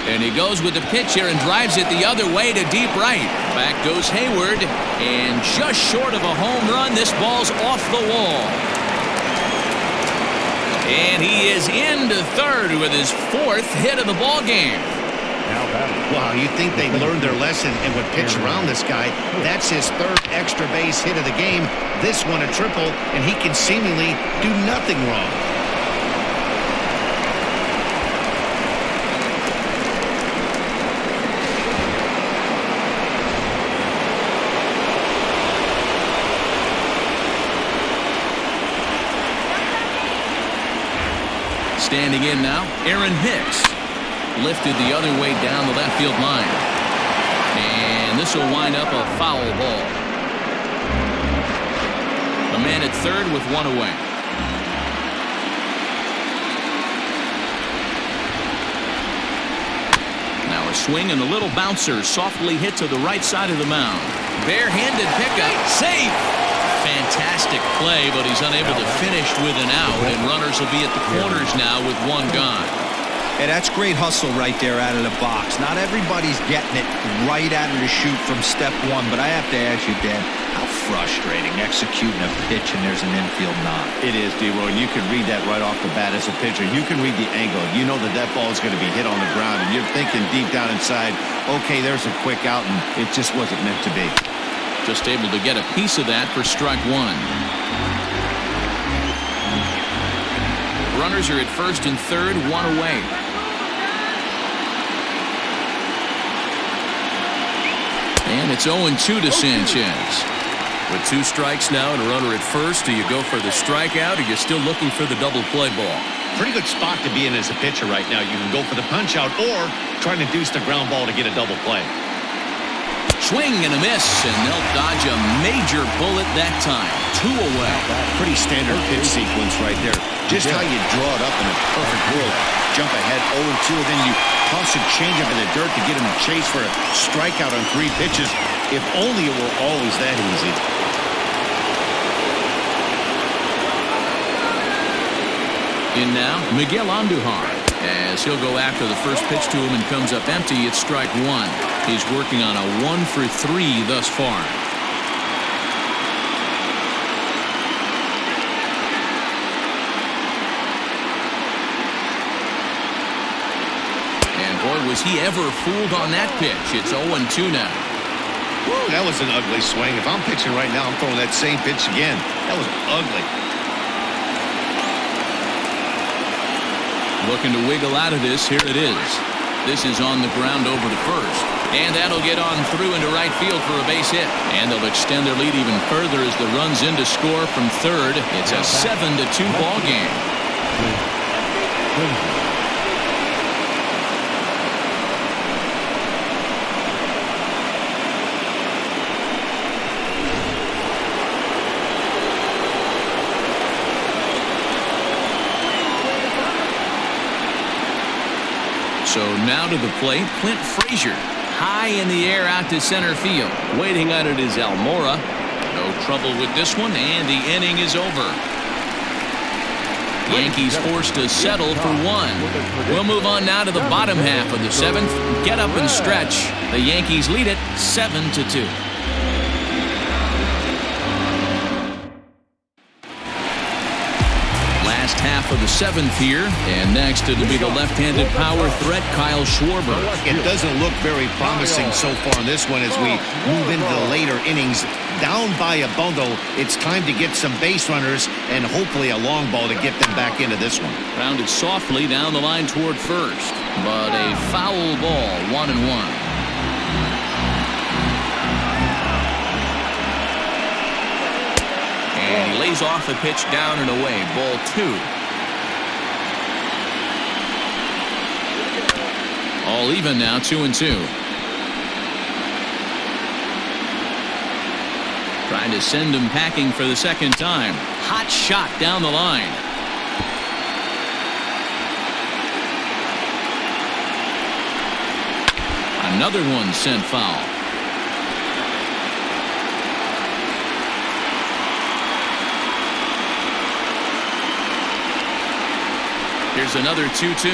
And he goes with the pitch here and drives it the other way to deep right. Back goes Hayward, and just short of a home run, this ball's off the wall. And he is into third with his fourth hit of the ball game. Wow, you think they learned their lesson and would pitch around this guy. That's his third extra base hit of the game. This one a triple, and he can seemingly do nothing wrong. Standing in now, Aaron Hicks. Lifted the other way down the left field line. And this will wind up a foul ball. A man at third with one away. Now a swing and a little bouncer softly hit to the right side of the mound. Barehanded pickup. Safe! Fantastic play, but he's unable to finish with an out, and runners will be at the corners now with one gone. Hey, that's great hustle right there out of the box. Not everybody's getting it right out of the chute from step one, but I have to ask you, Dan, how frustrating executing a pitch and there's an infield knock. It is, D-Roy, and you can read that right off the bat as a pitcher. You can read the angle. You know that that ball is going to be hit on the ground, and you're thinking deep down inside, okay, there's a quick out, and it just wasn't meant to be. Just able to get a piece of that for strike one. Runners are at first and third, one away. And it's 0-2 to Sanchez. With two strikes now and a runner at first, do you go for the strikeout, or you're still looking for the double play ball? Pretty good spot to be in as a pitcher right now. You can go for the punch out or trying to deuce the ground ball to get a double play. Swing and a miss, and they'll dodge a major bullet that time. Two away. Pretty standard pitch sequence right there. Just how you draw it up in a perfect world. Jump ahead 0-2, and then you toss a changeup in the dirt to get him to chase for a strikeout on 3 pitches. If only it were always that easy. In now, Miguel Andujar, as he'll go after the first pitch to him and comes up empty. It's strike one. He's working on a 1 for 3 thus far. And boy, was he ever fooled on that pitch. It's 0-2 now. Woo, that was an ugly swing. If I'm pitching right now, I'm throwing that same pitch again. That was ugly. Looking to wiggle out of this. Here it is. This is on the ground over to first. And that'll get on through into right field for a base hit. And they'll extend their lead even further as the run's in to score from third. It's a 7-2 ball game. So now to the plate, Clint Frazier. High in the air out to center field. Waiting on it is Almora. No trouble with this one, and the inning is over. Yankees forced to settle for one. We'll move on now to the bottom half of the seventh. Get up and stretch. The Yankees lead it 7-2. Last half of the seventh here, and next it'll be the left-handed power threat Kyle Schwarber. It doesn't look very promising so far in this one as we move into the later innings. Down by a bundle, it's time to get some base runners and hopefully a long ball to get them back into this one. Rounded softly down the line toward first, but a foul ball, 1-1. And he lays off the pitch down and away. Ball 2. All even now, 2-2. Trying to send him packing for the second time. Hot shot down the line. Another one sent foul. Here's another 2-2.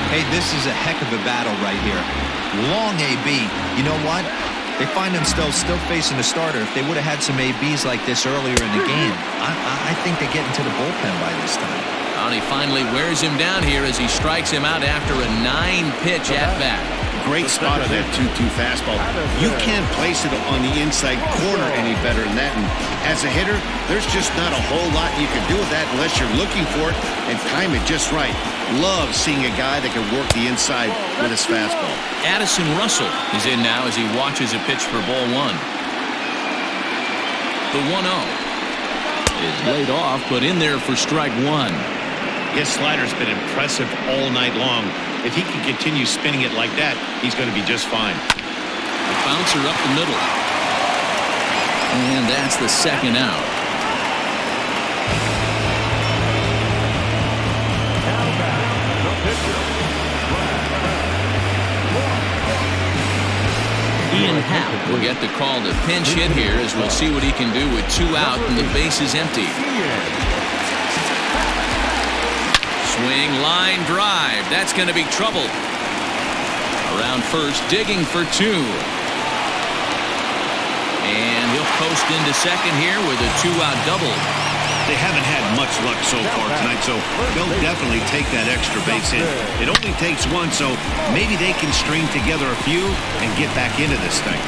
Hey, this is a heck of a battle right here. Long AB. You know what? They find themselves still facing the starter. If they would have had some ABs like this earlier in the game, I think they get into the bullpen by this time. And he finally wears him down here as he strikes him out after a 9-pitch at-bat. Great spot of that 2-2 fastball. You can't place it on the inside corner any better than that. And as a hitter, there's just not a whole lot you can do with that unless you're looking for it and time it just right. Love seeing a guy that can work the inside with his fastball. Addison Russell is in now as he watches a pitch for ball 1. The 1-0 is laid off, but in there for strike 1. His slider's been impressive all night long. If he can continue spinning it like that, he's going to be just fine. A bouncer up the middle. And that's the second out. Ian Happ will get the call to pinch hit here as we'll see what he can do with 2 out and the base is empty. Swing, line, drive. That's going to be trouble. Around first, digging for 2. And he'll post into second here with a 2-out double. They haven't had much luck so far tonight, so they'll definitely take that extra base hit. It only takes one, so maybe they can string together a few and get back into this thing.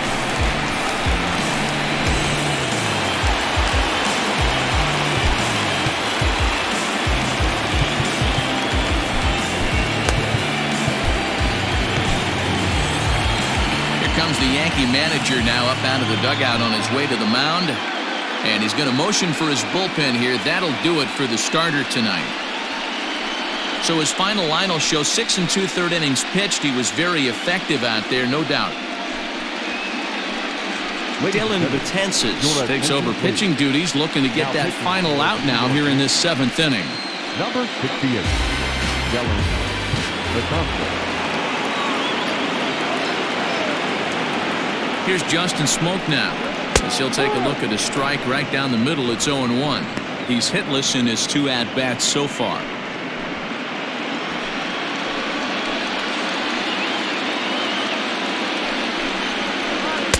Comes the Yankee manager now up out of the dugout on his way to the mound, and he's going to motion for his bullpen here. That'll do it for the starter tonight. So his final line will show 6 2/3 innings pitched. He was very effective out there, no doubt. Dylan Betances takes over pitching duties, looking to get that final out now here in this 7th inning. Number 68, Dylan Betances. Here's Justin Smoke now, as he'll take a look at a strike right down the middle. It's 0-1. He's hitless in his 2 at-bats so far.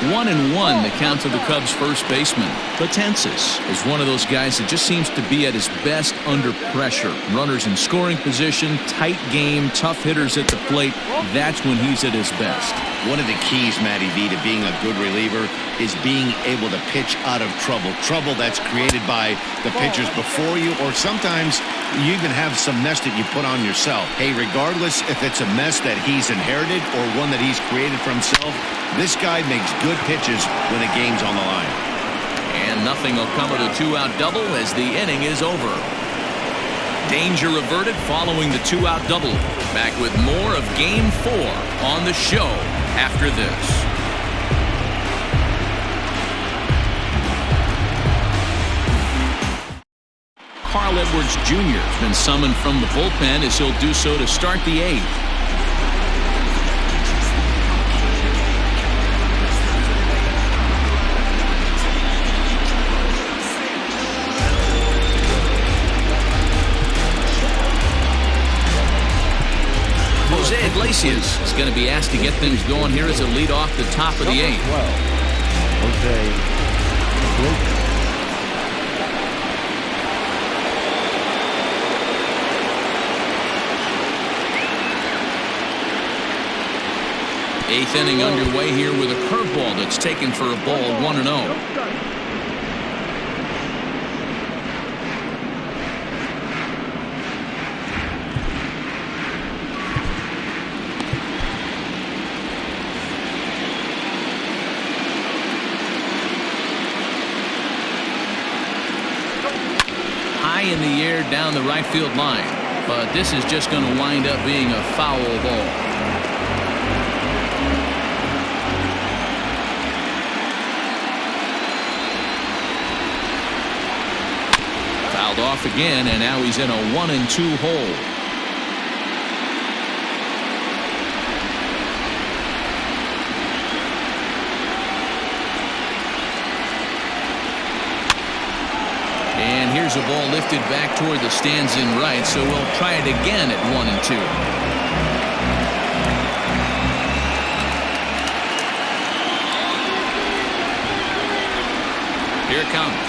1-1 the count to the Cubs first baseman. Betances is one of those guys that just seems to be at his best under pressure. Runners in scoring position, tight game, tough hitters at the plate. That's when he's at his best. One of the keys, Matty V, to being a good reliever is being able to pitch out of trouble. Trouble that's created by the pitchers before you, or sometimes you even have some mess that you put on yourself. Hey, regardless if it's a mess that he's inherited or one that he's created for himself, this guy makes good pitches when the game's on the line. And nothing will come of the 2-out double as the inning is over. Danger averted following the 2-out double. Back with more of Game 4 on the show after this. Carl Edwards Jr. has been summoned from the bullpen as he'll do so to start the 8th. Jose Iglesias is going to be asked to get things going here as a lead off the top of the 8th. Jose Iglesias. 8th inning underway here with a curveball that's taken for a ball, 1-0. fired down the right field line. But this is just going to wind up being a foul ball. Fouled off again, and now he's in a 1-2 hole. And here's a ball lifted back toward the stands in right, so we'll try it again at 1-2. Here it comes.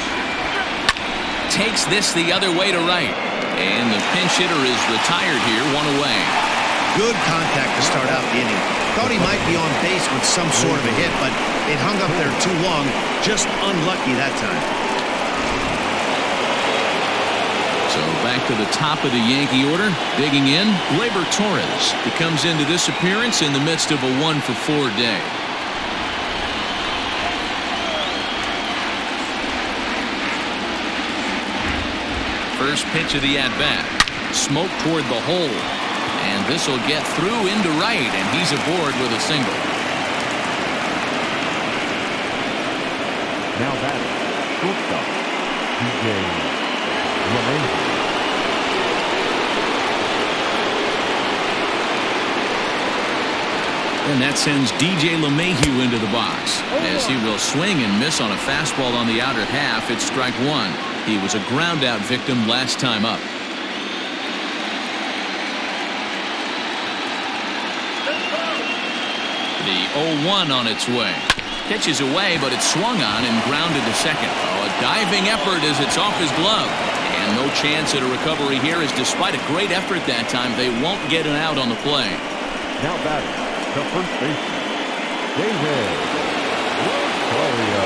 Takes this the other way to right. And the pinch hitter is retired here, 1 away. Good contact to start out the inning. Thought he might be on base with some sort of a hit, but it hung up there too long. Just unlucky that time. So back to the top of the Yankee order. Digging in, Gleyber Torres. He comes into this appearance in the midst of a 1-for-4 day. First pitch of the at-bat. Smoke toward the hole. And this will get through into right, and he's aboard with a single. Now batting, shortstop, CUBBIES. And that sends DJ LeMahieu into the box as he will swing and miss on a fastball on the outer half. It's strike 1. He was a ground out victim last time up. The 0-1 on its way. Pitches away, but it's swung on and grounded to second. Oh, a diving effort as it's off his glove. And no chance at a recovery here, as despite a great effort that time, they won't get an out on the play. Now batting, the first baseman, David Rosario.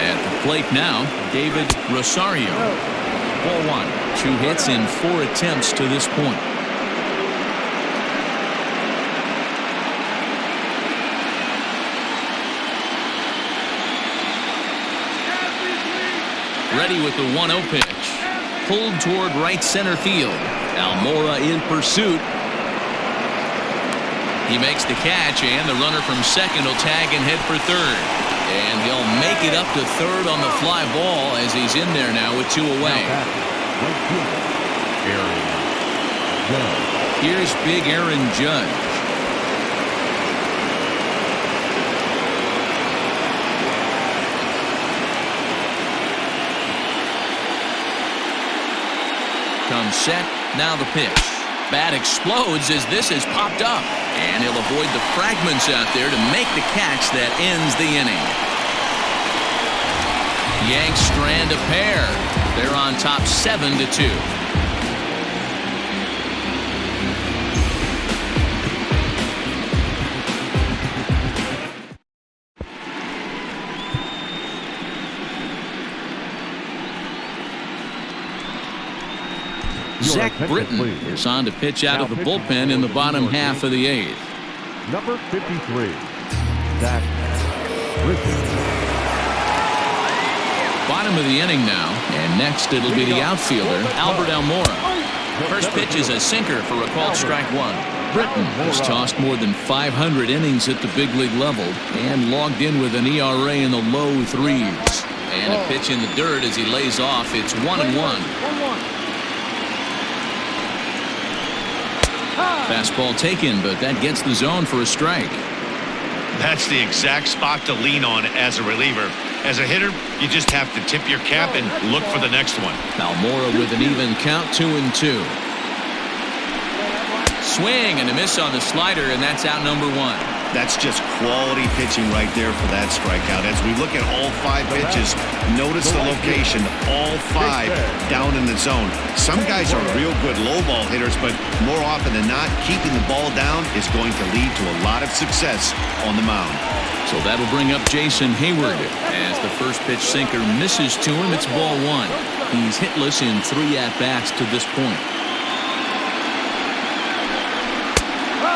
At the plate now, David Rosario. Ball 1. 2 hits in 4 attempts to this point. Ready with the 1-0 pitch. Pulled toward right center field. Almora in pursuit. He makes the catch, and the runner from second will tag and head for third. And he'll make it up to third on the fly ball as he's in there now with 2 away. Here's big Aaron Judge. Comes set, now the pitch. Bat explodes as this has popped up. And he'll avoid the fragments out there to make the catch that ends the inning. Yanks strand a pair. They're on top 7-2. Zach Britton is on to pitch out of the bullpen in the bottom half of the 8th. Number 53, Zach Britton. Bottom of the inning now, and next it'll be the outfielder, Albert Almora. First pitch is a sinker for a called strike 1. Britton has tossed more than 500 innings at the big league level and logged in with an ERA in the low 3s. And a pitch in the dirt as he lays off. It's 1-1. Fastball taken, but that gets the zone for a strike. That's the exact spot to lean on as a reliever. As a hitter, you just have to tip your cap and look for the next one. Almora with an even count, 2-2. Swing and a miss on the slider, and that's out number 1. That's just quality pitching right there for that strikeout. As we look at all 5 pitches, notice the location, all 5 down in the zone. Some guys are real good low ball hitters, but more often than not, keeping the ball down is going to lead to a lot of success on the mound. So that'll bring up Jason Hayward. As the first pitch sinker misses to him, it's ball 1. He's hitless in 3 at-bats to this point.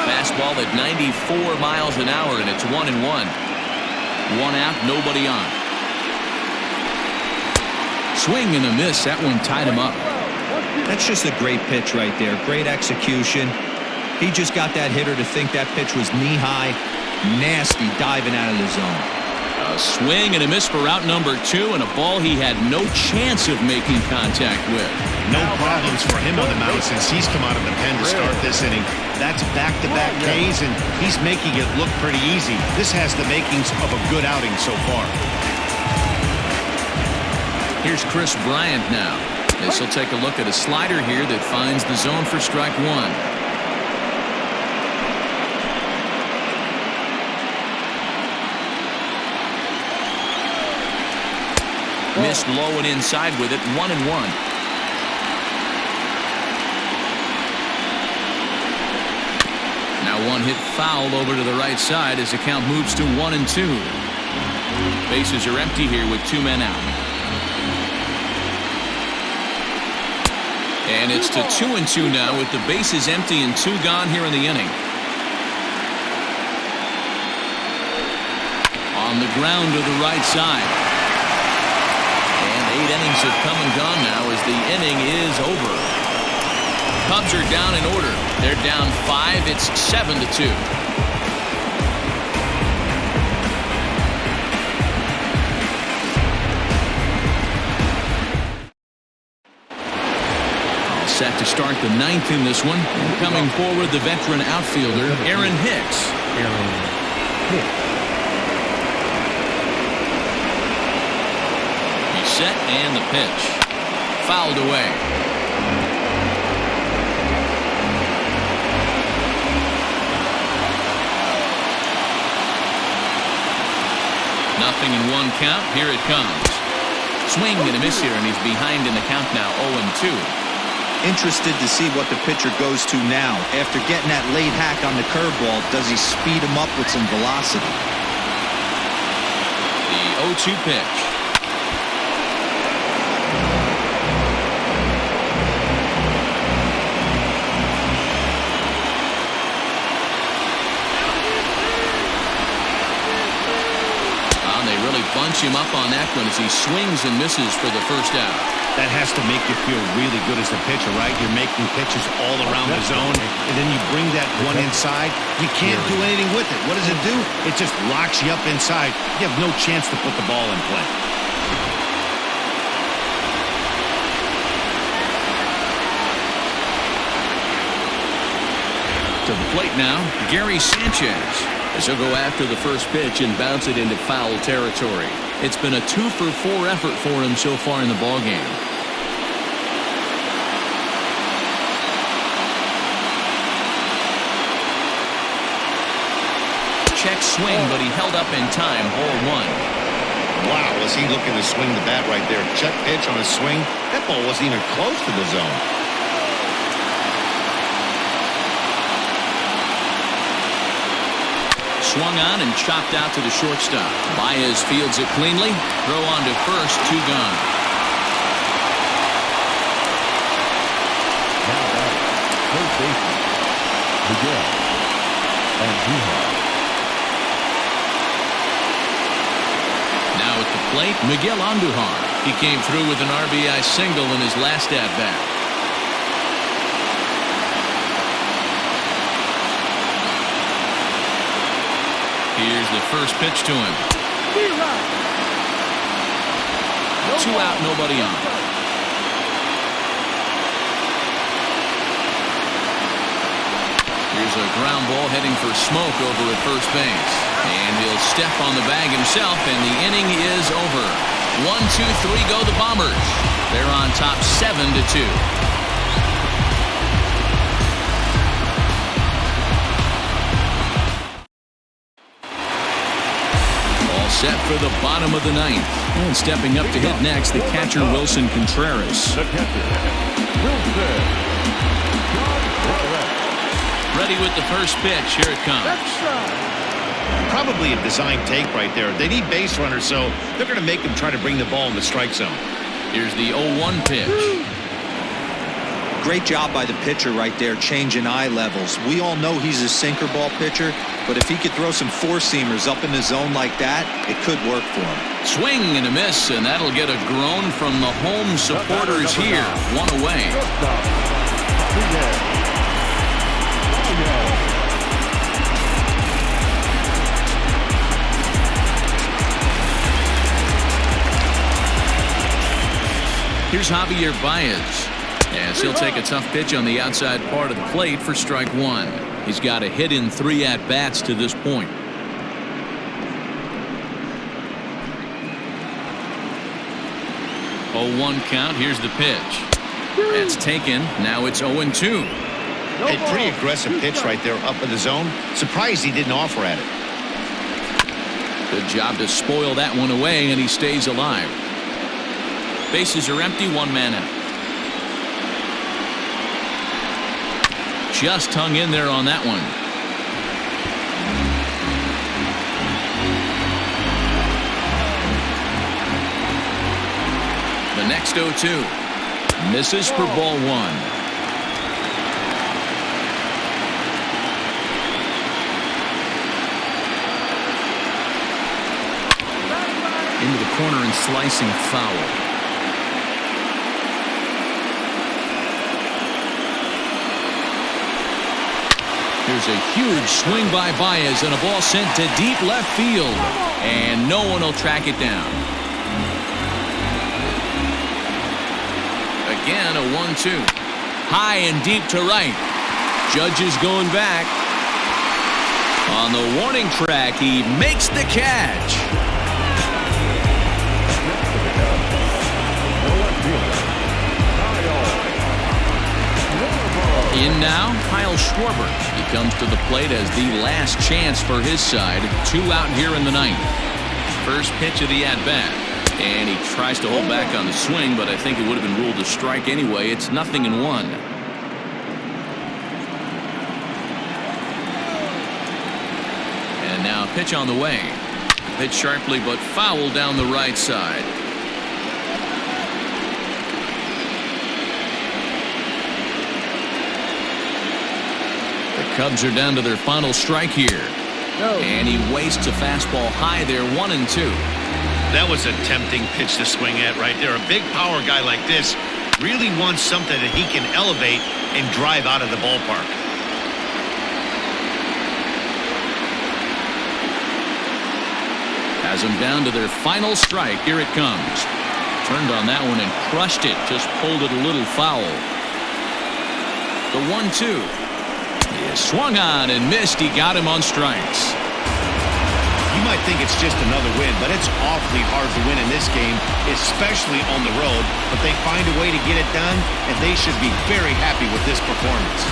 Fastball at 94 miles an hour, and it's 1-1. 1 out, nobody on. Swing and a miss. That one tied him up. That's just a great pitch right there. Great execution. He just got that hitter to think that pitch was knee-high. Nasty diving out of the zone. A swing and a miss for out number 2, and a ball he had no chance of making contact with. No problems for him on the mound since he's come out of the pen to start this inning. That's back-to-back Ks, and he's making it look pretty easy. This has the makings of a good outing so far. Here's Chris Bryant now. This will take a look at a slider here that finds the zone for strike 1. Missed low and inside with it. 1-1. Now one hit foul over to the right side as the count moves to 1-2. Bases are empty here with 2 men out. And it's to 2-2 now with the bases empty and 2 gone here in the inning. On the ground to the right side. 8 innings have come and gone now as the inning is over. Cubs are down in order. They're down 5. It's 7-2. All set to start the 9th in this one. Coming forward, the veteran outfielder, Aaron Hicks. Set and the pitch. Fouled away. Nothing in 1 count. Here it comes. Swing and a miss here, and he's behind in the count now, 0-2. Interested to see what the pitcher goes to now. After getting that late hack on the curveball, does he speed him up with some velocity? The 0-2 pitch. Bunch him up on that one as he swings and misses for the first out. That has to make you feel really good as a pitcher, right? You're making pitches all around the zone, and then you bring that one inside. You can't do anything with it. What does it do? It just locks you up inside. You have no chance to put the ball in play. To the plate now, Gary Sanchez. As he'll go after the first pitch and bounce it into foul territory. It's been a 2-for-4 effort for him so far in the ballgame. Check swing, but he held up in time. 0-1. Wow, was he looking to swing the bat right there? Check pitch on a swing. That ball wasn't even close to the zone. Swung on and chopped out to the shortstop. Baez fields it cleanly. Throw on to first. 2 gone. Now back, third baseman, Miguel Andujar. Now at the plate, Miguel Andujar. He came through with an RBI single in his last at-bat. Here's the first pitch to him. 2 out, nobody on. Here's a ground ball heading for Smoke over at first base. And he'll step on the bag himself, and the inning is over. 1, 2, 3 go the Bombers. They're on top 7-2. Set for the bottom of the 9th. And stepping up to hit next, the catcher Wilson Contreras. The catcher, Wilson. Ready with the first pitch. Here it comes. Probably a design take right there. They need base runners, so they're going to make them try to bring the ball in the strike zone. Here's the 0-1 pitch. Great job by the pitcher right there, changing eye levels. We all know he's a sinker ball pitcher, but if he could throw some four-seamers up in the zone like that, it could work for him. Swing and a miss, and that'll get a groan from the home supporters here. One away. Here's Javier Baez, as he'll take a tough pitch on the outside part of the plate for strike one. He's got a hit in 3 at-bats to this point. Oh, 1 count. Here's the pitch. That's taken. Now it's 0-2. A pretty aggressive pitch right there up in the zone. Surprised he didn't offer at it. Good job to spoil that one away, and he stays alive. Bases are empty, 1 man out. Just hung in there on that one. The next 0-2. Misses for ball 1. Into the corner and slicing foul. Here's a huge swing by Baez and a ball sent to deep left field. And no one will track it down. Again, a 1-2. High and deep to right. Judge is going back. On the warning track, he makes the catch. In now, Kyle Schwarber. He comes to the plate as the last chance for his side. 2 out here in the 9th. First pitch of the at-bat. And he tries to hold back on the swing, but I think it would have been ruled a strike anyway. It's 0-1. And now a pitch on the way. Hit sharply, but foul down the right side. The Cubs are down to their final strike here. And he wastes a fastball high there, 1-2. That was a tempting pitch to swing at right there. A big power guy like this really wants something that he can elevate and drive out of the ballpark. Has them down to their final strike. Here it comes. Turned on that one and crushed it. Just pulled it a little foul. The 1-2. He swung on and missed. He got him on strikes. You might think it's just another win, but it's awfully hard to win in this game, especially on the road. But they find a way to get it done, and they should be very happy with this performance.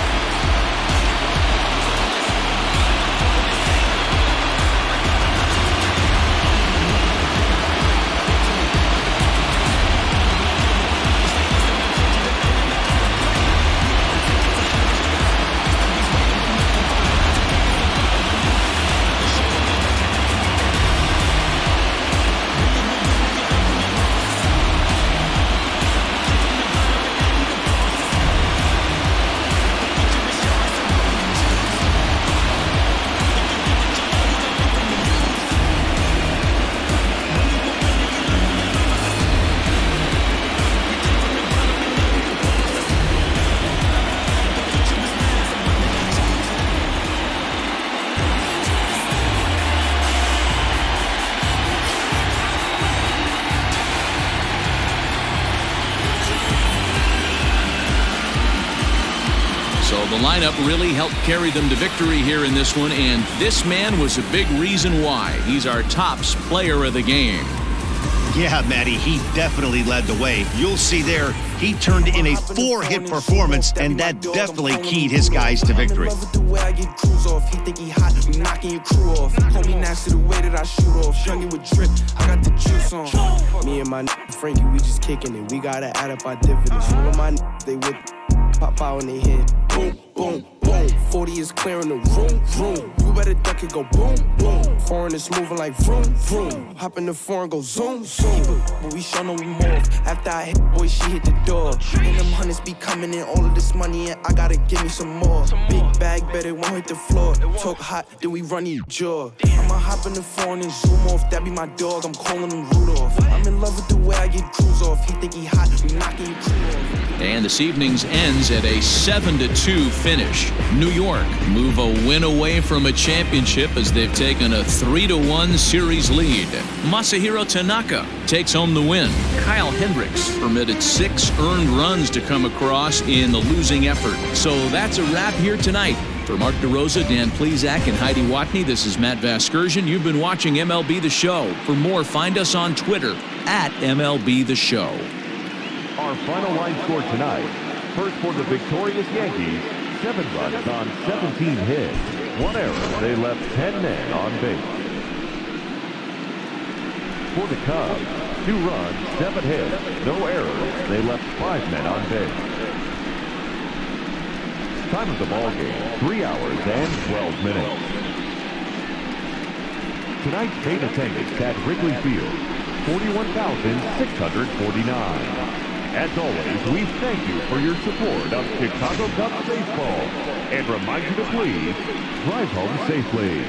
The lineup really helped carry them to victory here in this one, and this man was a big reason why. He's our tops player of the game. Yeah, Matty, he definitely led the way. You'll see there, he turned in a 4-hit performance, and that definitely keyed his guys to victory. Me and my Frankie, we just kicking it. We gotta add up our dividends. All of my they with pop out in their head. Boom, boom, boom. 40 is clearing the room. You better duck it, go boom, boom. Foreign is moving like vroom, vroom. Hop in the foreign, go zoom, zoom. But we show no remorse. After I hit, boy, she hit the door. And them hundreds be coming in, all of this money, and I gotta give me some more. Big bag, bet it won't hit the floor. Talk hot, then we run your jaw. I'ma hop in the foreign and zoom off. That be my dog, I'm calling him Rudolph. I'm in love with the way I get crews off. He think he hot, we knocking your crew off. And this evening's ends at a 7-2 finish. New York move a win away from a championship as they've taken a 3-1 series lead. Masahiro Tanaka takes home the win. Kyle Hendricks permitted 6 earned runs to come across in the losing effort. So that's a wrap here tonight. For Mark DeRosa, Dan Plezak, and Heidi Watney, this is Matt Vasgersian. You've been watching MLB The Show. For more, find us on Twitter at MLB The Show. Our final line score tonight. First for the victorious Yankees, 7 runs on 17 hits. 1 error. They left 10 men on base. For the Cubs, 2 runs, 7 hits. No errors. They left 5 men on base. Time of the ball game, 3 hours and 12 minutes. Tonight's main attendance at Wrigley Field, 41,649. As always, we thank you for your support of Chicago Cubs baseball and remind you to please drive home safely.